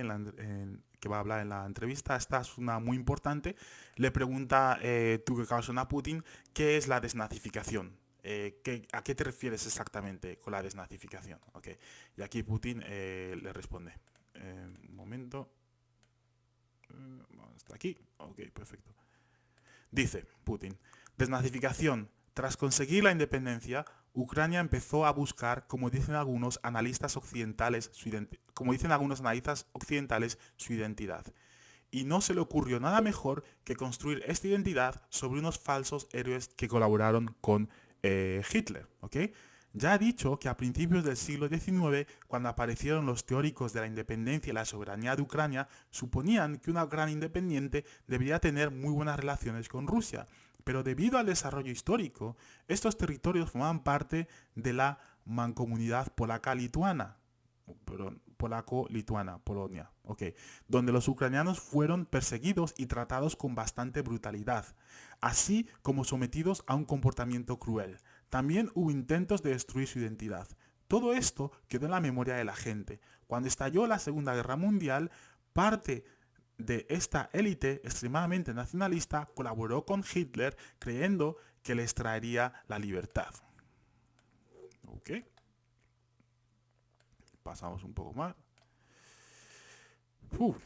Que va a hablar en la entrevista. Esta es una muy importante. Le pregunta Tucker Carlson a Putin qué es la desnazificación. ¿A qué te refieres exactamente con la desnazificación? ¿Ok? Y aquí Putin le responde. Un momento. Hasta aquí. Ok, perfecto. Dice Putin, desnazificación. Tras conseguir la independencia, Ucrania empezó a buscar, como dicen algunos analistas occidentales, su identidad. Y no se le ocurrió nada mejor que construir esta identidad sobre unos falsos héroes que colaboraron con Hitler. ¿Ok? Ya he dicho que a principios del siglo XIX, cuando aparecieron los teóricos de la independencia y la soberanía de Ucrania, suponían que una gran independiente debería tener muy buenas relaciones con Rusia. Pero debido al desarrollo histórico, estos territorios formaban parte de la mancomunidad polaca-lituana. Polaco-lituana, Polonia, ok, donde los ucranianos fueron perseguidos y tratados con bastante brutalidad, así como sometidos a un comportamiento cruel. También hubo intentos de destruir su identidad. Todo esto quedó en la memoria de la gente. Cuando estalló la Segunda Guerra Mundial, parte de esta élite extremadamente nacionalista colaboró con Hitler creyendo que les traería la libertad. ¿Ok? Pasamos un poco más.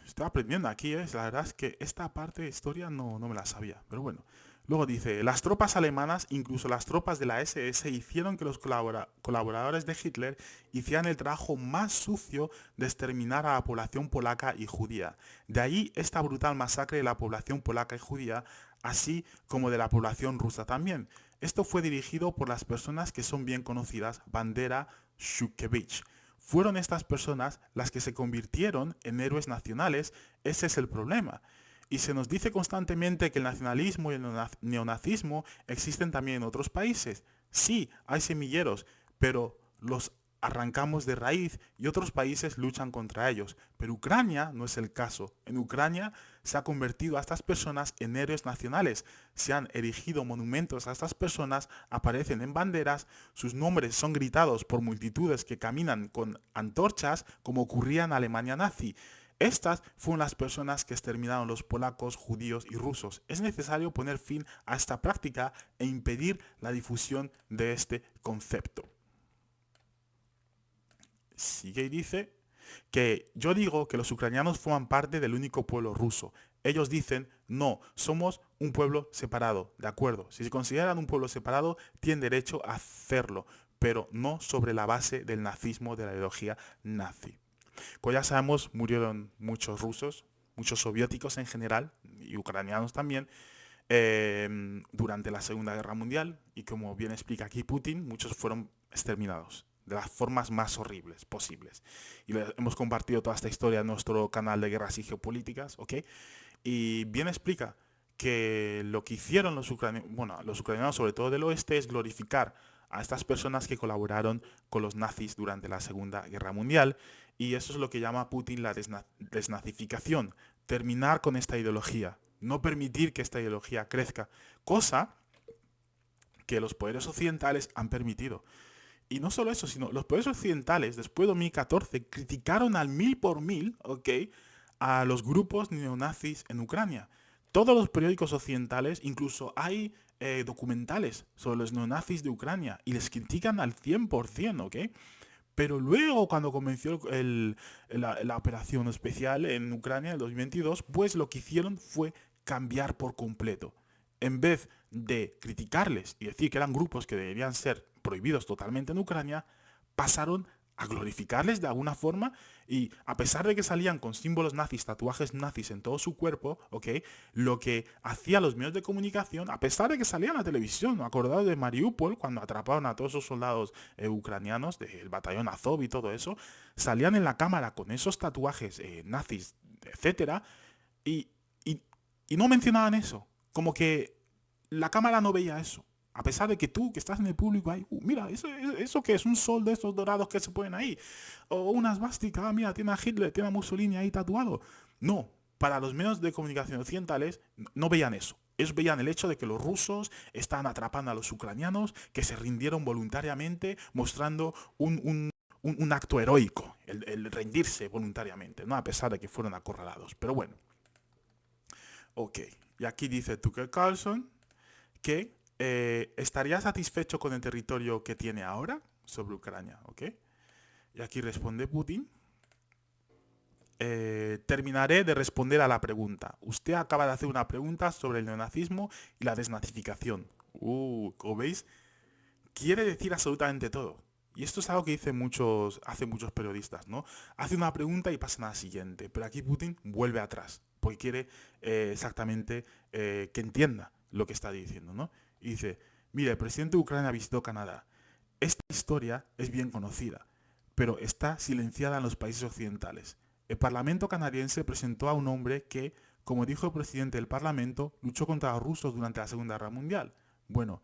Estoy aprendiendo aquí, ¿eh? La verdad es que esta parte de historia no me la sabía, pero bueno. Luego dice, las tropas alemanas, incluso las tropas de la SS, hicieron que los colaboradores de Hitler hicieran el trabajo más sucio de exterminar a la población polaca y judía. De ahí esta brutal masacre de la población polaca y judía, así como de la población rusa también. Esto fue dirigido por las personas que son bien conocidas, Bandera, Shushkevich. Fueron estas personas las que se convirtieron en héroes nacionales. Ese es el problema. Y se nos dice constantemente que el nacionalismo y el neonazismo existen también en otros países. Sí, hay semilleros, pero los arrancamos de raíz y otros países luchan contra ellos. Pero Ucrania no es el caso. En Ucrania se ha convertido a estas personas en héroes nacionales. Se han erigido monumentos a estas personas, aparecen en banderas, sus nombres son gritados por multitudes que caminan con antorchas, como ocurría en Alemania nazi. Estas fueron las personas que exterminaron los polacos, judíos y rusos. Es necesario poner fin a esta práctica e impedir la difusión de este concepto. Sigue y dice que yo digo que los ucranianos forman parte del único pueblo ruso. Ellos dicen, no, somos un pueblo separado, de acuerdo. Si se consideran un pueblo separado, tienen derecho a hacerlo, pero no sobre la base del nazismo, de la ideología nazi. Como ya sabemos, murieron muchos rusos, muchos soviéticos en general, y ucranianos también, durante la Segunda Guerra Mundial, y como bien explica aquí Putin, muchos fueron exterminados de las formas más horribles posibles. Y hemos compartido toda esta historia en nuestro canal de Guerras y Geopolíticas, ¿ok? Y bien explica que lo que hicieron los ucranianos, sobre todo del oeste, es glorificar a estas personas que colaboraron con los nazis durante la Segunda Guerra Mundial, y eso es lo que llama Putin la desnazificación, terminar con esta ideología, no permitir que esta ideología crezca, cosa que los poderes occidentales han permitido. Y no solo eso, sino los poderes occidentales, después de 2014, criticaron al 1000 por 1000, ¿ok?, a los grupos neonazis en Ucrania. Todos los periódicos occidentales, incluso hay documentales sobre los neonazis de Ucrania y les critican al 100%, ¿ok? Pero luego, cuando comenzó la operación especial en Ucrania en el 2022, pues lo que hicieron fue cambiar por completo. En vez de criticarles y decir que eran grupos que deberían ser prohibidos totalmente en Ucrania, pasaron a glorificarles de alguna forma y a pesar de que salían con símbolos nazis, tatuajes nazis en todo su cuerpo, ¿ok? Lo que hacían los medios de comunicación, a pesar de que salían a la televisión, acordado de Mariupol, cuando atraparon a todos esos soldados ucranianos del batallón Azov y todo eso, salían en la cámara con esos tatuajes nazis, etcétera, y, y, y no mencionaban eso, como que la cámara no veía eso. A pesar de que tú, que estás en el público, ahí, mira, eso que es un sol de estos dorados que se ponen ahí. O una esvástica, mira, tiene a Hitler, tiene a Mussolini ahí tatuado. No, para los medios de comunicación occidentales no veían eso. Ellos veían el hecho de que los rusos estaban atrapando a los ucranianos, que se rindieron voluntariamente, mostrando un acto heroico, el rendirse voluntariamente, ¿no? A pesar de que fueron acorralados. Pero bueno, ok. Y aquí dice Tucker Carlson que estaría satisfecho con el territorio que tiene ahora sobre Ucrania, ¿ok? Y aquí responde Putin. Terminaré de responder a la pregunta. Usted acaba de hacer una pregunta sobre el neonazismo y la desnazificación. Como veis, quiere decir absolutamente todo. Y esto es algo que hace muchos periodistas, ¿no? Hace una pregunta y pasan a la siguiente. Pero aquí Putin vuelve atrás, porque quiere exactamente que entienda lo que está diciendo, ¿no? Y dice, mire, el presidente de Ucrania visitó Canadá. Esta historia es bien conocida, pero está silenciada en los países occidentales. El Parlamento canadiense presentó a un hombre que, como dijo el presidente del Parlamento, luchó contra los rusos durante la Segunda Guerra Mundial. Bueno,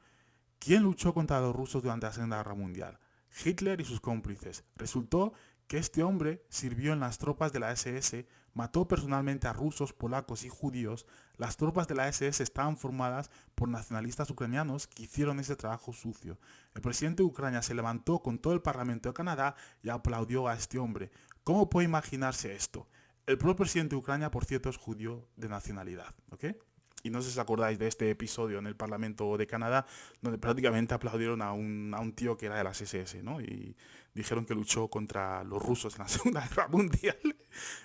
¿quién luchó contra los rusos durante la Segunda Guerra Mundial? Hitler y sus cómplices. Resultó que este hombre sirvió en las tropas de la SS, mató personalmente a rusos, polacos y judíos. Las tropas de la SS estaban formadas por nacionalistas ucranianos que hicieron ese trabajo sucio. El presidente de Ucrania se levantó con todo el Parlamento de Canadá y aplaudió a este hombre. ¿Cómo puede imaginarse esto? El propio presidente de Ucrania, por cierto, es judío de nacionalidad, ¿ok? Y no sé si os acordáis de este episodio en el Parlamento de Canadá, donde prácticamente aplaudieron a un tío que era de las SS, ¿no? Y dijeron que luchó contra los rusos en la Segunda Guerra Mundial.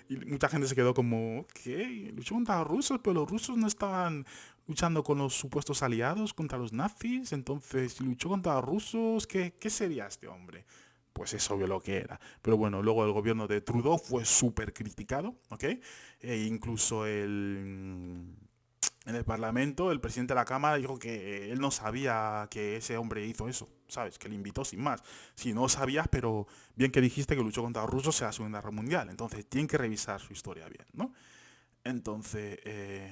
Y mucha gente se quedó como, ¿qué? Luchó contra los rusos, pero los rusos no estaban luchando con los supuestos aliados, contra los nazis. Entonces, si luchó contra los rusos, ¿qué sería este hombre? Pues es obvio lo que era. Pero bueno, luego el gobierno de Trudeau fue súper criticado, ¿ok? Incluso en el Parlamento, el presidente de la Cámara dijo que él no sabía que ese hombre hizo eso, ¿sabes? Que le invitó sin más. Sí, no sabías, pero bien que dijiste que luchó contra los rusos en la Segunda Guerra Mundial. Entonces, tienen que revisar su historia bien, ¿no? Entonces,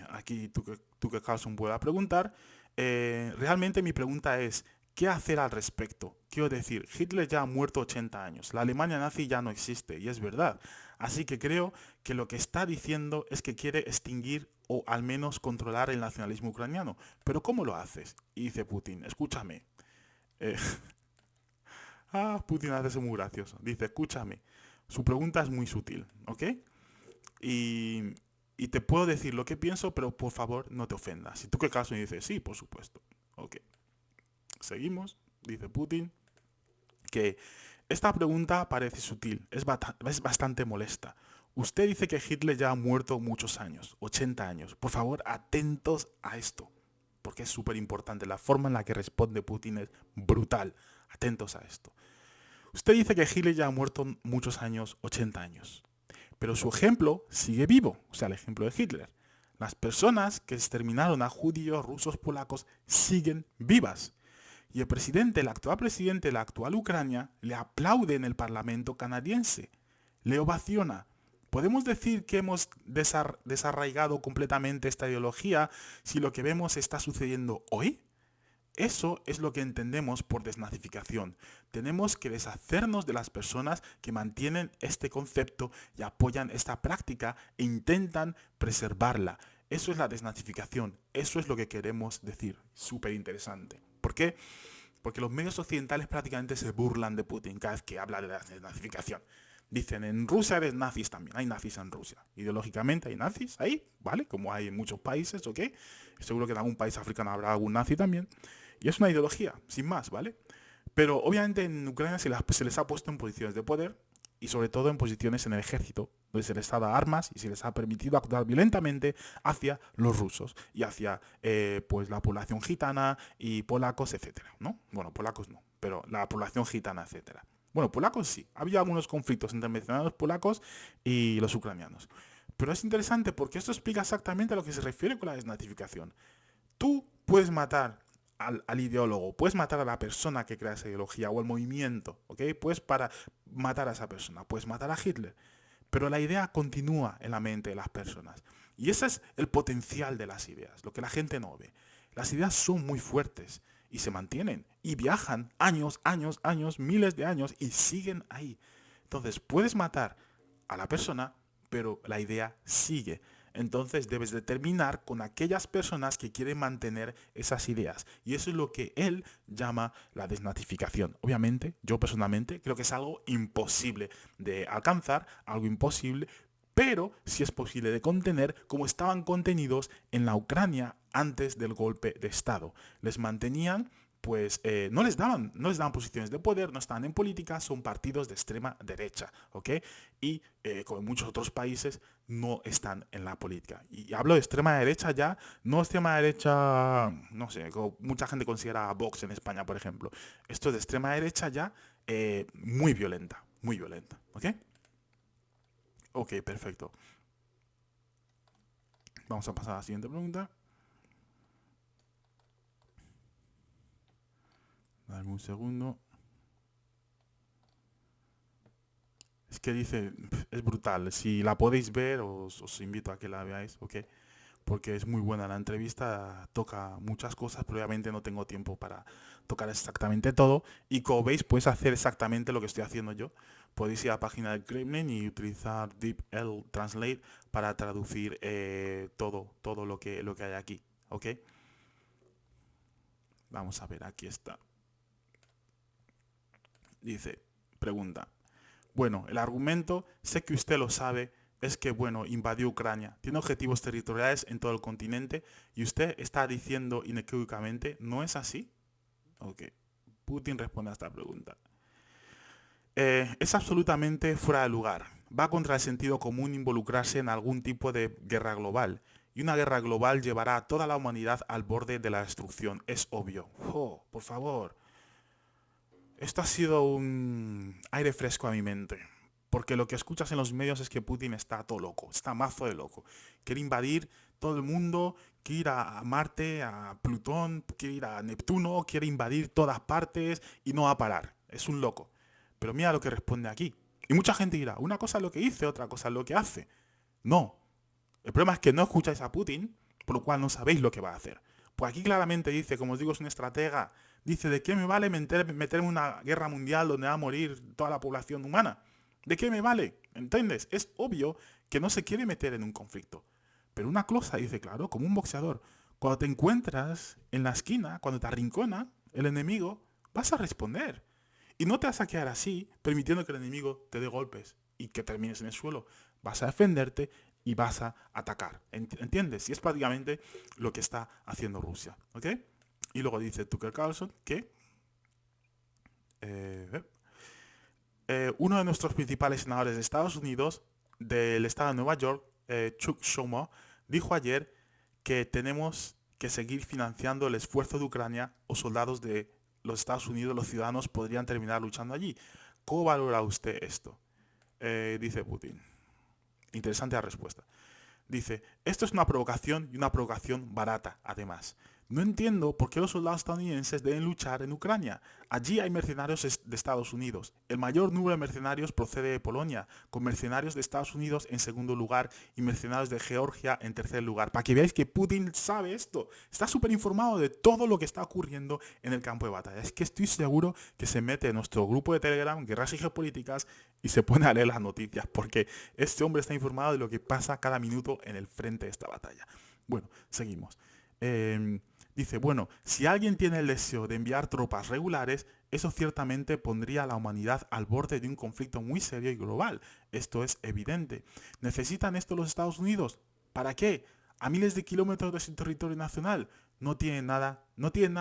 aquí tú que Carlson pueda preguntar. Realmente mi pregunta es, ¿qué hacer al respecto? Quiero decir, Hitler ya ha muerto 80 años, la Alemania nazi ya no existe, y es verdad. Así que creo que lo que está diciendo es que quiere extinguir o al menos controlar el nacionalismo ucraniano. Pero ¿cómo lo haces? Y dice Putin, escúchame. Eh, Putin hace muy gracioso. Dice, escúchame. Su pregunta es muy sutil, ¿ok? Y, y te puedo decir lo que pienso, pero por favor no te ofendas. Si tú qué caso y dices, sí, por supuesto. Ok. Seguimos. Dice Putin que esta pregunta parece sutil, es bastante molesta. Usted dice que Hitler ya ha muerto muchos años, 80 años. Por favor, atentos a esto, porque es súper importante. La forma en la que responde Putin es brutal. Atentos a esto. Usted dice que Hitler ya ha muerto muchos años, 80 años. Pero su ejemplo sigue vivo, o sea, el ejemplo de Hitler. Las personas que exterminaron a judíos, rusos, polacos, siguen vivas. Y el actual presidente de la actual Ucrania, le aplaude en el Parlamento canadiense. Le ovaciona. ¿Podemos decir que hemos desarraigado completamente esta ideología si lo que vemos está sucediendo hoy? Eso es lo que entendemos por desnazificación. Tenemos que deshacernos de las personas que mantienen este concepto y apoyan esta práctica e intentan preservarla. Eso es la desnazificación. Eso es lo que queremos decir. Súper interesante. ¿Por qué? Porque los medios occidentales prácticamente se burlan de Putin cada vez que habla de la desnazificación. Dicen, en Rusia eres nazis también, hay nazis en Rusia. Ideológicamente hay nazis ahí, ¿vale? Como hay en muchos países, ¿ok? Seguro que en algún país africano habrá algún nazi también. Y es una ideología, sin más, ¿vale? Pero obviamente en Ucrania se les ha puesto en posiciones de poder y sobre todo en posiciones en el ejército, donde se les ha dado armas y se les ha permitido actuar violentamente hacia los rusos y hacia pues la población gitana y polacos, etcétera, ¿no? Bueno, polacos no, pero la población gitana, etcétera. Bueno, polacos sí. Había algunos conflictos entre mencionados polacos y los ucranianos. Pero es interesante porque esto explica exactamente a lo que se refiere con la desnazificación. Tú puedes matar al ideólogo, puedes matar a la persona que crea esa ideología o el movimiento, ¿ok? Puedes matar a esa persona, puedes matar a Hitler, pero la idea continúa en la mente de las personas. Y ese es el potencial de las ideas, lo que la gente no ve. Las ideas son muy fuertes y se mantienen y viajan años, años, años, miles de años y siguen ahí. Entonces puedes matar a la persona, pero la idea sigue. Entonces debes determinar con aquellas personas que quieren mantener esas ideas. Y eso es lo que él llama la desnazificación. Obviamente, yo personalmente creo que es algo imposible de alcanzar, algo imposible, pero sí es posible de contener como estaban contenidos en la Ucrania antes del golpe de Estado. Les mantenían pues no les daban posiciones de poder, no estaban en política, son partidos de extrema derecha, ¿ok? Y como en muchos otros países no están en la política. Y hablo de extrema derecha ya, no extrema derecha, no sé, como mucha gente considera a Vox en España, por ejemplo. Esto es de extrema derecha ya muy violenta, ¿ok? Ok, perfecto. Vamos a pasar a la siguiente pregunta. Dame un segundo. Es que dice, es brutal. Si la podéis ver, os invito a que la veáis, ¿ok? Porque es muy buena la entrevista, toca muchas cosas, pero obviamente no tengo tiempo para tocar exactamente todo. Y como veis, puedes hacer exactamente lo que estoy haciendo yo. Podéis ir a la página del Kremlin y utilizar DeepL Translate para traducir todo lo que hay aquí, ¿ok? Vamos a ver, aquí está. Dice, pregunta. Bueno, el argumento, sé que usted lo sabe, es que, bueno, invadió Ucrania, tiene objetivos territoriales en todo el continente y usted está diciendo inequívocamente, ¿no es así? Ok, Putin responde a esta pregunta. Es absolutamente fuera de lugar. Va contra el sentido común involucrarse en algún tipo de guerra global. Y una guerra global llevará a toda la humanidad al borde de la destrucción. Es obvio. Oh, por favor. Esto ha sido un aire fresco a mi mente. Porque lo que escuchas en los medios es que Putin está todo loco, está mazo de loco. Quiere invadir todo el mundo, quiere ir a Marte, a Plutón, quiere ir a Neptuno, quiere invadir todas partes y no va a parar. Es un loco. Pero mira lo que responde aquí. Y mucha gente dirá, una cosa es lo que dice, otra cosa es lo que hace. No. El problema es que no escucháis a Putin, por lo cual no sabéis lo que va a hacer. Pues aquí claramente dice, como os digo, es un estratega. Dice, ¿de qué me vale meterme en una guerra mundial donde va a morir toda la población humana? ¿De qué me vale? ¿Entiendes? Es obvio que no se quiere meter en un conflicto. Pero una cosa dice, claro, como un boxeador. Cuando te encuentras en la esquina, cuando te arrincona el enemigo, vas a responder. Y no te vas a quedar así, permitiendo que el enemigo te dé golpes y que termines en el suelo. Vas a defenderte y vas a atacar. ¿Entiendes? Y es prácticamente lo que está haciendo Rusia. ¿Ok? Y luego dice Tucker Carlson que uno de nuestros principales senadores de Estados Unidos, del estado de Nueva York, Chuck Schumer, dijo ayer que tenemos que seguir financiando el esfuerzo de Ucrania o soldados de los Estados Unidos, los ciudadanos podrían terminar luchando allí. ¿Cómo valora usted esto? Dice Putin. Interesante la respuesta. Dice, esto es una provocación y una provocación barata, además. No entiendo por qué los soldados estadounidenses deben luchar en Ucrania. Allí hay mercenarios de Estados Unidos. El mayor número de mercenarios procede de Polonia, con mercenarios de Estados Unidos en segundo lugar y mercenarios de Georgia en tercer lugar. Para que veáis que Putin sabe esto. Está súper informado de todo lo que está ocurriendo en el campo de batalla. Es que estoy seguro que se mete en nuestro grupo de Telegram, Guerras y Geopolíticas, y se pone a leer las noticias, porque este hombre está informado de lo que pasa cada minuto en el frente de esta batalla. Bueno, seguimos. Dice, bueno, si alguien tiene el deseo de enviar tropas regulares, eso ciertamente pondría a la humanidad al borde de un conflicto muy serio y global. Esto es evidente. ¿Necesitan esto los Estados Unidos? ¿Para qué? A miles de kilómetros de su territorio nacional. No tienen nada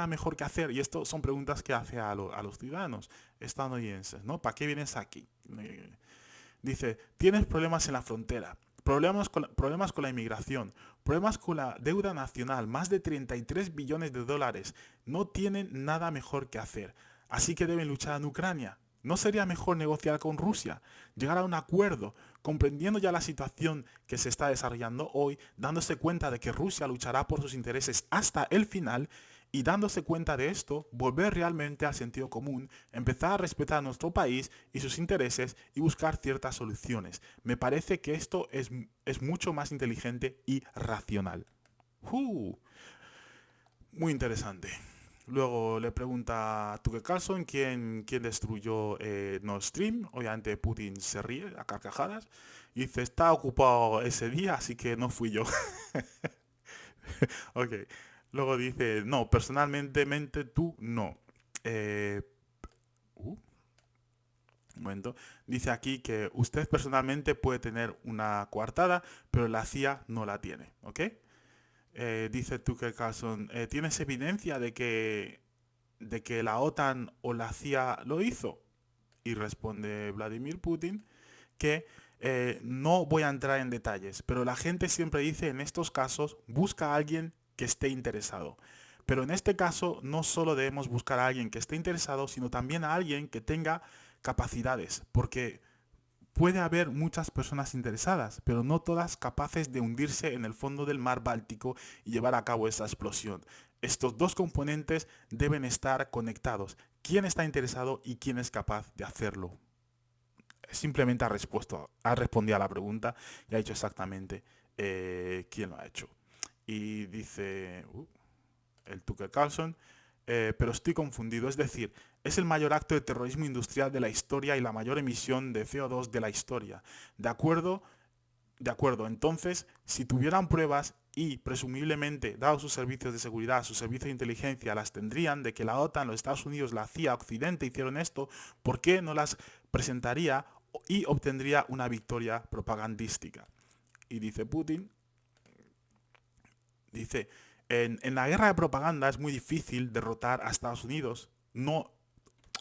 mejor que hacer. Y esto son preguntas que hace a los ciudadanos estadounidenses, ¿no? ¿Para qué vienes aquí? Dice, tienes problemas en la frontera, problemas con la inmigración, problemas con la deuda nacional, más de 33 billones de dólares. No tienen nada mejor que hacer. Así que deben luchar en Ucrania. ¿No sería mejor negociar con Rusia? Llegar a un acuerdo, comprendiendo ya la situación que se está desarrollando hoy, dándose cuenta de que Rusia luchará por sus intereses hasta el final y dándose cuenta de esto, volver realmente al sentido común, empezar a respetar a nuestro país y sus intereses y buscar ciertas soluciones. Me parece que esto es mucho más inteligente y racional. Uh, Muy interesante. Luego le pregunta a Tucker Carlson quién destruyó Nord Stream. Obviamente Putin se ríe a carcajadas y dice, está ocupado ese día, así que no fui yo. Ok. Luego dice, no, personalmente tú no. Eh, uh, un momento. Dice aquí que usted personalmente puede tener una coartada, pero la CIA no la tiene. ¿Ok? Dice Tucker Carlson, ¿tienes evidencia de que la OTAN o la CIA lo hizo? Y responde Vladimir Putin que no voy a entrar en detalles, pero la gente siempre dice en estos casos busca a alguien que esté interesado. Pero en este caso no solo debemos buscar a alguien que esté interesado, sino también a alguien que tenga capacidades, porque puede haber muchas personas interesadas, pero no todas capaces de hundirse en el fondo del mar Báltico y llevar a cabo esa explosión. Estos dos componentes deben estar conectados. ¿Quién está interesado y quién es capaz de hacerlo? Simplemente ha respondido a la pregunta y ha dicho exactamente quién lo ha hecho. Y dice el Tucker Carlson, pero estoy confundido. Es decir, es el mayor acto de terrorismo industrial de la historia y la mayor emisión de CO2 de la historia. De acuerdo, de acuerdo. Entonces, si tuvieran pruebas y presumiblemente, dado sus servicios de seguridad, sus servicios de inteligencia, las tendrían de que la OTAN, los Estados Unidos, la CIA, Occidente hicieron esto, ¿por qué no las presentaría y obtendría una victoria propagandística? Y dice Putin, dice, en la guerra de propaganda es muy difícil derrotar a Estados Unidos. No,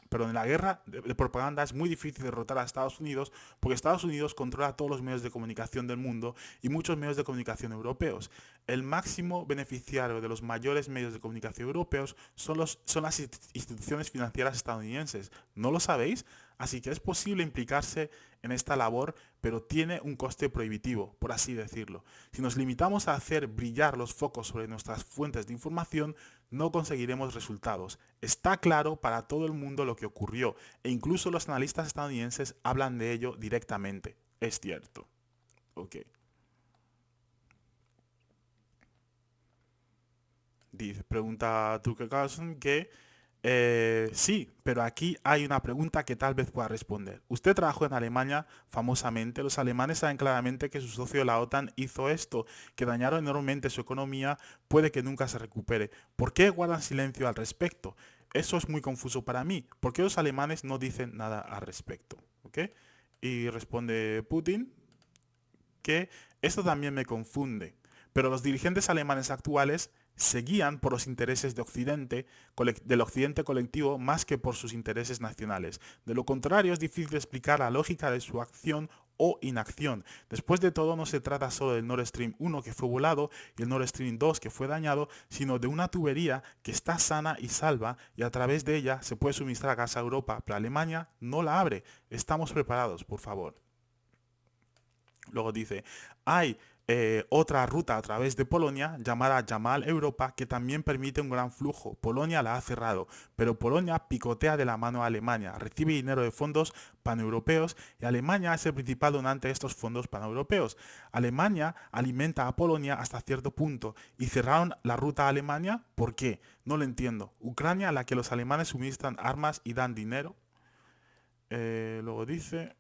pero en la guerra de propaganda es muy difícil derrotar a Estados Unidos porque Estados Unidos controla todos los medios de comunicación del mundo y muchos medios de comunicación europeos. El máximo beneficiario de los mayores medios de comunicación europeos son las instituciones financieras estadounidenses. ¿No lo sabéis? Así que es posible implicarse en esta labor, pero tiene un coste prohibitivo, por así decirlo. Si nos limitamos a hacer brillar los focos sobre nuestras fuentes de información, no conseguiremos resultados. Está claro para todo el mundo lo que ocurrió, e incluso los analistas estadounidenses hablan de ello directamente. Es cierto. Ok. Pregunta Tucker Carlson que sí, pero aquí hay una pregunta que tal vez pueda responder. Usted trabajó en Alemania famosamente. Los alemanes saben claramente que su socio de la OTAN hizo esto, que dañaron enormemente su economía, puede que nunca se recupere. ¿Por qué guardan silencio al respecto? Eso es muy confuso para mí. ¿Por qué los alemanes no dicen nada al respecto? ¿Ok? Y responde Putin que esto también me confunde. Pero los dirigentes alemanes actuales se guían por los intereses de del occidente colectivo más que por sus intereses nacionales. De lo contrario, es difícil explicar la lógica de su acción o inacción. Después de todo, no se trata solo del Nord Stream 1 que fue volado y el Nord Stream 2 que fue dañado, sino de una tubería que está sana y salva y a través de ella se puede suministrar gas a Europa, pero Alemania no la abre. Estamos preparados, por favor. Luego dice, hay otra ruta a través de Polonia llamada Yamal Europa que también permite un gran flujo. Polonia la ha cerrado, pero Polonia picotea de la mano a Alemania, recibe dinero de fondos paneuropeos y Alemania es el principal donante de estos fondos paneuropeos. Alemania alimenta a Polonia hasta cierto punto y cerraron la ruta a Alemania. ¿Por qué? No lo entiendo. Ucrania, a la que los alemanes suministran armas y dan dinero. Luego dice...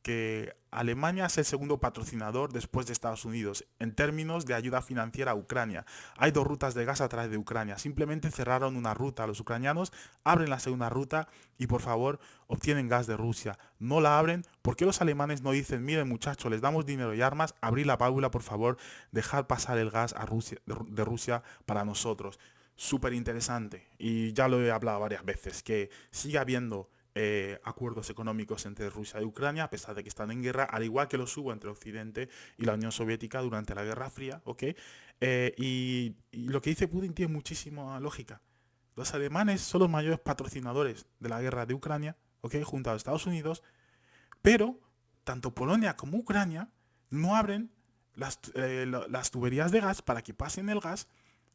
que Alemania es el segundo patrocinador después de Estados Unidos en términos de ayuda financiera a Ucrania. Hay dos rutas de gas a través de Ucrania. Simplemente cerraron una ruta. Los ucranianos abren la segunda ruta y por favor obtienen gas de Rusia. No la abren. ¿Por qué los alemanes no dicen, miren muchachos, les damos dinero y armas, abrir la válvula por favor, dejar pasar el gas a Rusia, de Rusia para nosotros? Súper interesante. Y ya lo he hablado varias veces, que sigue habiendo acuerdos económicos entre Rusia y Ucrania, a pesar de que están en guerra, al igual que los hubo entre Occidente y la Unión Soviética durante la Guerra Fría, ¿ok? Y lo que dice Putin tiene muchísima lógica. Los alemanes son los mayores patrocinadores de la guerra de Ucrania, ¿ok? Junto a los Estados Unidos, pero tanto Polonia como Ucrania no abren las tuberías de gas para que pasen el gas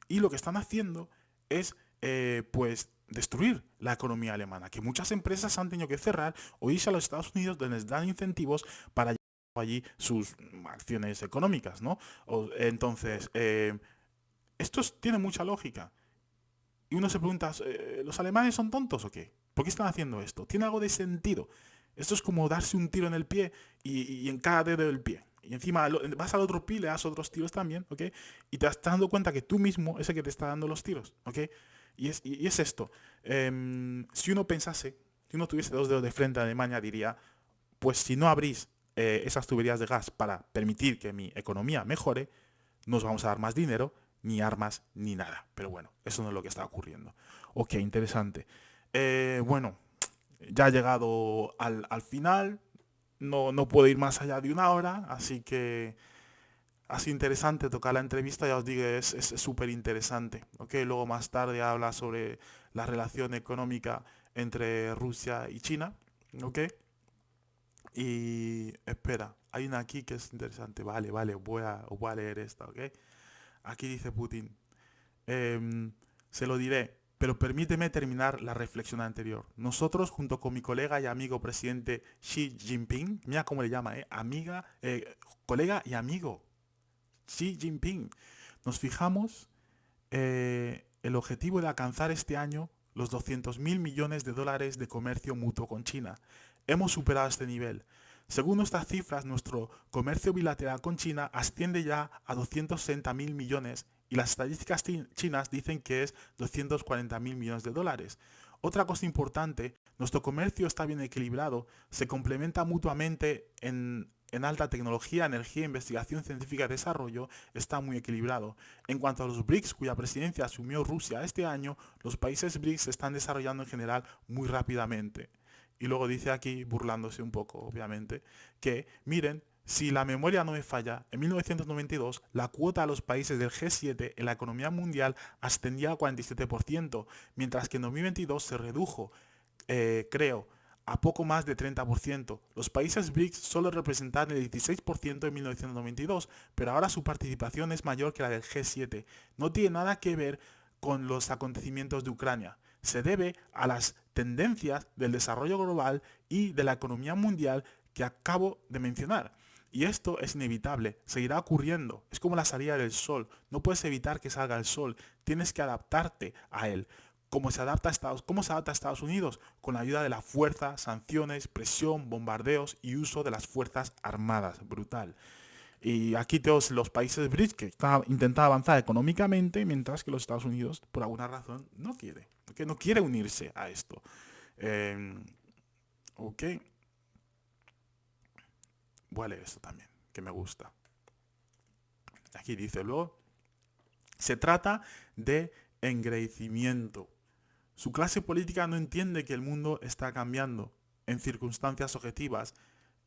y lo que están haciendo es, pues, destruir la economía alemana, que muchas empresas han tenido que cerrar o irse a los Estados Unidos donde les dan incentivos para llevar allí sus acciones económicas, ¿no? Entonces, esto tiene mucha lógica. Y uno se pregunta, ¿los alemanes son tontos o qué? ¿Por qué están haciendo esto? ¿Tiene algo de sentido? Esto es como darse un tiro en el pie y en cada dedo del pie. Y encima vas al otro pie y le das otros tiros también, ¿ok? Y te estás dando cuenta que tú mismo es el que te está dando los tiros, ¿ok? Y es esto. Si uno pensase, si uno tuviese dos dedos de frente a Alemania, diría, pues si no abrís esas tuberías de gas para permitir que mi economía mejore, no os vamos a dar más dinero, ni armas, ni nada. Pero bueno, eso no es lo que está ocurriendo. Ok, interesante. Bueno, ya he llegado al final. No puedo ir más allá de una hora, así que ha sido interesante tocar la entrevista, ya os digo, es súper interesante. ¿Ok? Luego más tarde habla sobre la relación económica entre Rusia y China. ¿Ok? Y espera, hay una aquí que es interesante. Vale, vale, voy a leer esta, ¿ok? Aquí dice Putin, em, se lo diré, pero permíteme terminar la reflexión anterior. Nosotros, junto con mi colega y amigo presidente Xi Jinping, mira cómo le llama, amiga, colega y amigo, Xi Jinping, nos fijamos el objetivo de alcanzar este año los 200.000 millones de dólares de comercio mutuo con China. Hemos superado este nivel. Según nuestras cifras, nuestro comercio bilateral con China asciende ya a 260.000 millones y las estadísticas chinas dicen que es 240.000 millones de dólares. Otra cosa importante, nuestro comercio está bien equilibrado, se complementa mutuamente en alta tecnología, energía, investigación científica y desarrollo, está muy equilibrado. En cuanto a los BRICS, cuya presidencia asumió Rusia este año, los países BRICS se están desarrollando en general muy rápidamente. Y luego dice aquí, burlándose un poco, obviamente, que miren, si la memoria no me falla, en 1992 la cuota a los países del G7 en la economía mundial ascendía al 47%, mientras que en 2022 se redujo, creo, a poco más de 30%. Los países BRICS solo representaban el 16% en 1992, pero ahora su participación es mayor que la del G7. No tiene nada que ver con los acontecimientos de Ucrania. Se debe a las tendencias del desarrollo global y de la economía mundial que acabo de mencionar. Y esto es inevitable, seguirá ocurriendo. Es como la salida del sol. No puedes evitar que salga el sol. Tienes que adaptarte a él. ¿Cómo se adapta a Estados Unidos? Con la ayuda de la fuerza, sanciones, presión, bombardeos y uso de las fuerzas armadas. Brutal. Y aquí tenemos los países BRICS que intentan avanzar económicamente, mientras que los Estados Unidos, por alguna razón, no quiere. Que no quiere unirse a esto. Eh, ok. Voy a leer esto también, que me gusta. Aquí dice luego, se trata de engreimiento. Su clase política no entiende que el mundo está cambiando en circunstancias objetivas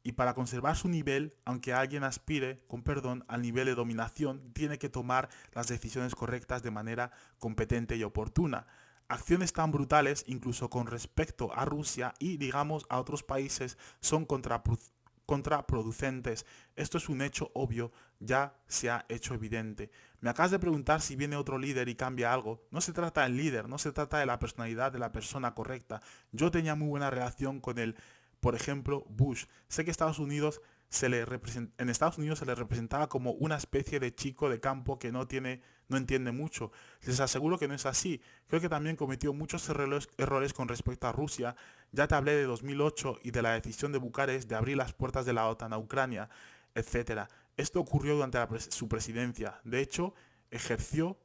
y para conservar su nivel, aunque alguien aspire, con perdón, al nivel de dominación, tiene que tomar las decisiones correctas de manera competente y oportuna. Acciones tan brutales, incluso con respecto a Rusia y, digamos, a otros países, son contraproducentes. Esto es un hecho obvio, ya se ha hecho evidente. Me acabas de preguntar si viene otro líder y cambia algo. No se trata del líder, no se trata de la personalidad de la persona correcta. Yo tenía muy buena relación con el, por ejemplo, Bush. Sé que en Estados Unidos se le representaba como una especie de chico de campo que no entiende mucho. Les aseguro que no es así. Creo que también cometió muchos errores con respecto a Rusia Ya te hablé de 2008 y de la decisión de Bucarest de abrir las puertas de la OTAN a Ucrania, etcétera. Esto ocurrió durante su presidencia. De hecho, ejerció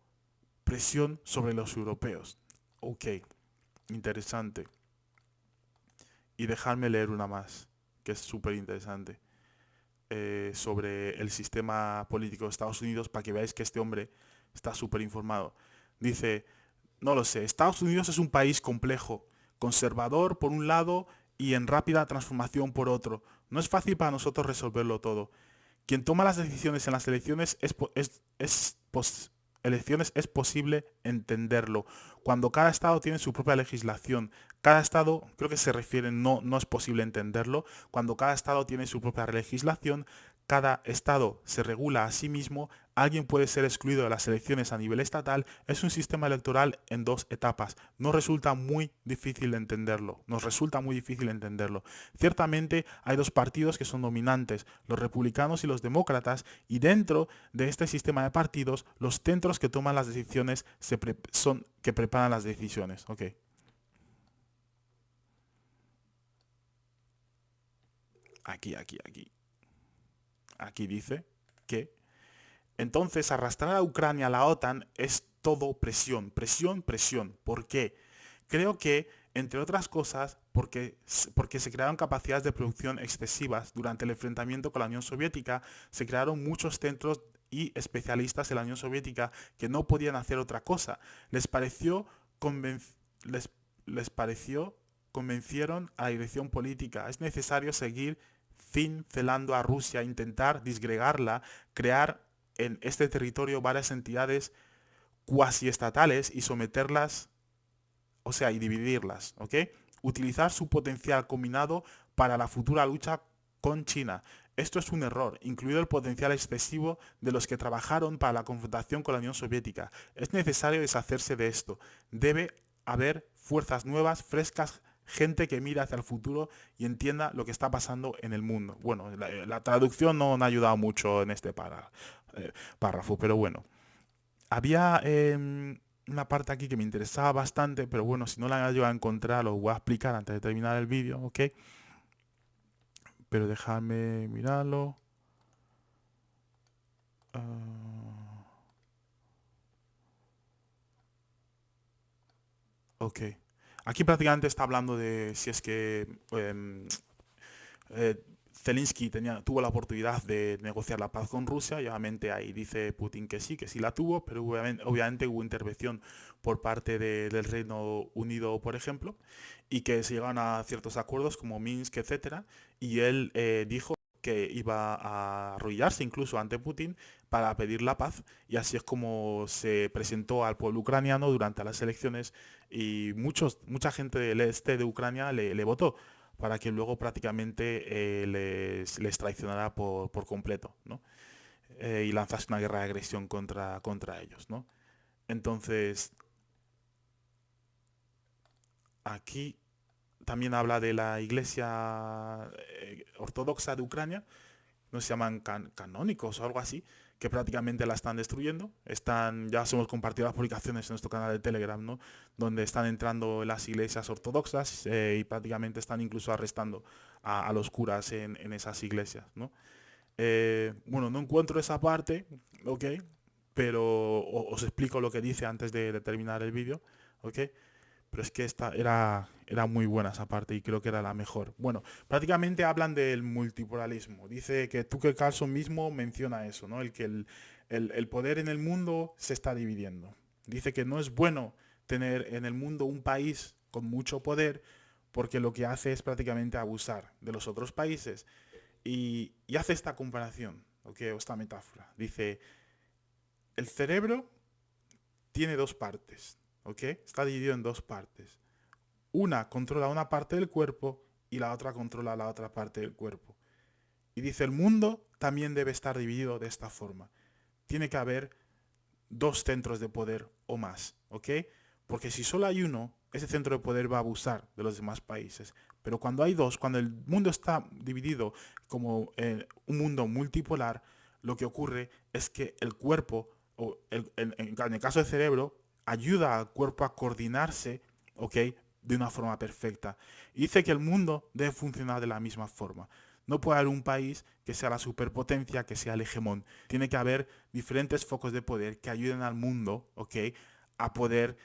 presión sobre los europeos. Ok, interesante. Y dejarme leer una más, que es súper interesante, sobre el sistema político de Estados Unidos, para que veáis que este hombre está súper informado. Dice, no lo sé, Estados Unidos es un país complejo, conservador por un lado y en rápida transformación por otro. No es fácil para nosotros resolverlo todo. Quien toma las decisiones en las elecciones elecciones es posible entenderlo. Cuando cada estado tiene su propia legislación, cada estado, creo que se refiere, no es posible entenderlo. Cuando cada estado tiene su propia legislación, cada estado se regula a sí mismo, alguien puede ser excluido de las elecciones a nivel estatal, es un sistema electoral en dos etapas. Nos resulta muy difícil entenderlo. Nos resulta muy difícil entenderlo. Ciertamente hay dos partidos que son dominantes, los republicanos y los demócratas, y dentro de este sistema de partidos, los centros que toman las decisiones son que preparan las decisiones. Ok. Aquí. Aquí dice que entonces arrastrar a Ucrania a la OTAN es todo presión, presión, presión. ¿Por qué? Creo que, entre otras cosas, porque se crearon capacidades de producción excesivas. Durante el enfrentamiento con la Unión Soviética se crearon muchos centros y especialistas en la Unión Soviética que no podían hacer otra cosa. Les, les pareció, convencieron a la dirección política. Es necesario seguir cincelando a Rusia, intentar disgregarla, crear en este territorio varias entidades cuasi estatales y someterlas, o sea, y dividirlas, ¿ok? Utilizar su potencial combinado para la futura lucha con China. Esto es un error, incluido el potencial excesivo de los que trabajaron para la confrontación con la Unión Soviética. Es necesario deshacerse de esto. Debe haber fuerzas nuevas, frescas, gente que mire hacia el futuro y entienda lo que está pasando en el mundo. Bueno, la traducción no me ha ayudado mucho en este párrafo, pero bueno. Había una parte aquí que me interesaba bastante, pero bueno, si no la he llegado a encontrar, lo voy a explicar antes de terminar el vídeo, ¿ok? Pero déjame mirarlo. Ah, ok. Aquí prácticamente está hablando de si es que eh, Zelensky tuvo la oportunidad de negociar la paz con Rusia y obviamente ahí dice Putin que sí la tuvo, pero obviamente hubo intervención por parte del Reino Unido, por ejemplo, y que se llegaron a ciertos acuerdos como Minsk, etcétera, y él dijo que iba a arrodillarse incluso ante Putin para pedir la paz y así es como se presentó al pueblo ucraniano durante las elecciones y mucha gente del este de Ucrania le votó para que luego prácticamente les traicionara por completo, ¿no? Y lanzase una guerra de agresión contra ellos, ¿no? Entonces, aquí también habla de la iglesia ortodoxa de Ucrania, no se llaman canónicos o algo así, que prácticamente la están destruyendo. Ya hemos compartido las publicaciones en nuestro canal de Telegram, ¿no? Donde están entrando las iglesias ortodoxas y prácticamente están incluso arrestando a los curas en esas iglesias, ¿no? Bueno, no encuentro esa parte, ¿ok? Pero os explico lo que dice antes de terminar el vídeo, ¿ok? Pero es que esta era muy buena esa parte y creo que era la mejor. Bueno, prácticamente hablan del multipolarismo. Dice que Tucker Carlson mismo menciona eso, ¿no? El poder en el mundo se está dividiendo. Dice que no es bueno tener en el mundo un país con mucho poder porque lo que hace es prácticamente abusar de los otros países. Y hace esta comparación, ¿ok? O esta metáfora. Dice, el cerebro tiene dos partes, ¿ok? Está dividido en dos partes. Una controla una parte del cuerpo y la otra controla la otra parte del cuerpo. Y dice, el mundo también debe estar dividido de esta forma. Tiene que haber dos centros de poder o más, ¿ok? Porque si solo hay uno, ese centro de poder va a abusar de los demás países. Pero cuando hay dos, cuando el mundo está dividido como un mundo multipolar, lo que ocurre es que el cuerpo, en el caso del cerebro, ayuda al cuerpo a coordinarse, ¿ok? de una forma perfecta. Y dice que el mundo debe funcionar de la misma forma. No puede haber un país que sea la superpotencia, que sea el hegemón. Tiene que haber diferentes focos de poder que ayuden al mundo, ¿ok? A poder,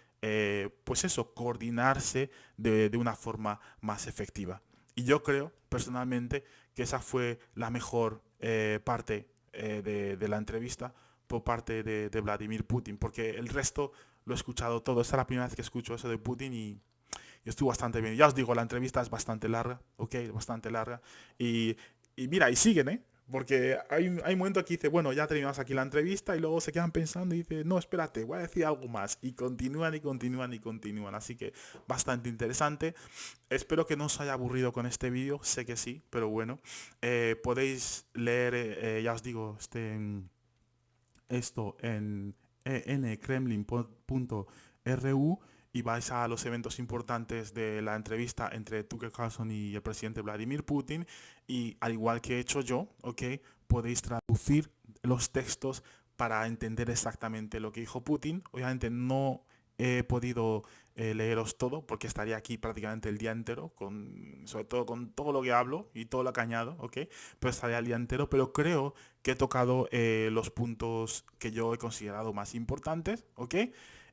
pues eso, coordinarse de una forma más efectiva. Y yo creo, personalmente, que esa fue la mejor parte de la entrevista por parte de Vladimir Putin, porque el resto lo he escuchado todo. Esta es la primera vez que escucho eso de Putin y estuvo bastante bien. Ya os digo, la entrevista es bastante larga, ¿ok? Bastante larga. Y, y mira, y siguen, ¿eh? Porque hay un momento que dice, bueno, ya terminamos aquí la entrevista y luego se quedan pensando y dice, no, espérate, voy a decir algo más. Y continúan y continúan y continúan. Así que bastante interesante. Espero que no os haya aburrido con este vídeo, sé que sí, pero bueno. Podéis leer, ya os digo, esto en nkremlin.ru y vais a los eventos importantes de la entrevista entre Tucker Carlson y el presidente Vladimir Putin y al igual que he hecho yo, ¿ok? Podéis traducir los textos para entender exactamente lo que dijo Putin. Obviamente no he podido leeros todo porque estaría aquí prácticamente el día entero, sobre todo con todo lo que hablo y todo lo que añado, ¿ok? Pero estaría el día entero, pero creo que he tocado los puntos que yo he considerado más importantes, ¿ok?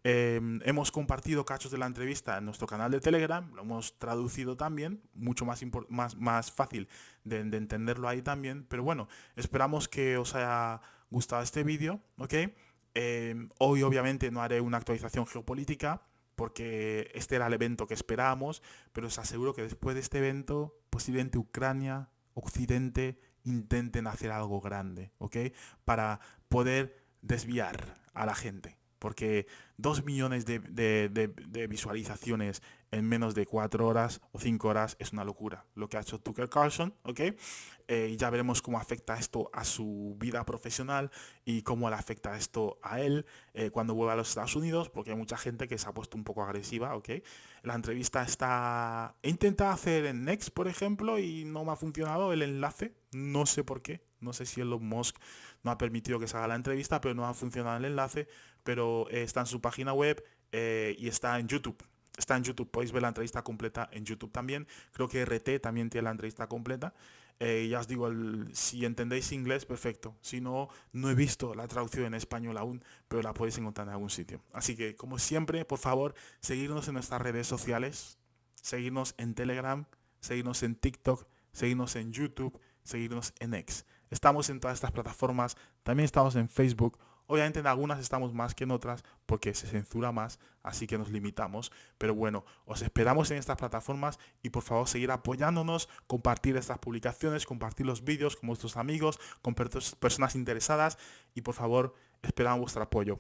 Hemos compartido cachos de la entrevista en nuestro canal de Telegram, lo hemos traducido también, mucho más fácil de entenderlo ahí también, pero bueno, esperamos que os haya gustado este vídeo, ¿ok? Hoy obviamente no haré una actualización geopolítica, porque este era el evento que esperábamos, pero os aseguro que después de este evento, posiblemente Ucrania, Occidente, intenten hacer algo grande, ¿ok? Para poder desviar a la gente. Porque 2 millones de visualizaciones en menos de 4 horas o 5 horas es una locura. Lo que ha hecho Tucker Carlson, ¿ok? Y ya veremos cómo afecta esto a su vida profesional y cómo le afecta esto a él cuando vuelva a los Estados Unidos, porque hay mucha gente que se ha puesto un poco agresiva, ¿ok? La entrevista está... He intentado hacer en Next, por ejemplo, y no me ha funcionado el enlace, no sé por qué. No sé si Elon Musk no ha permitido que se haga la entrevista, pero no ha funcionado el enlace, pero está en su página web y está en YouTube. Está en YouTube, podéis ver la entrevista completa en YouTube también. Creo que RT también tiene la entrevista completa. Ya os digo, si entendéis inglés, perfecto. Si no, no he visto la traducción en español aún, pero la podéis encontrar en algún sitio. Así que, como siempre, por favor, seguidnos en nuestras redes sociales, seguirnos en Telegram, seguirnos en TikTok, seguirnos en YouTube, seguirnos en X. Estamos en todas estas plataformas, también estamos en Facebook. Obviamente en algunas estamos más que en otras porque se censura más, así que nos limitamos. Pero bueno, os esperamos en estas plataformas y por favor seguir apoyándonos, compartir estas publicaciones, compartir los vídeos con vuestros amigos, con personas interesadas y por favor esperamos vuestro apoyo.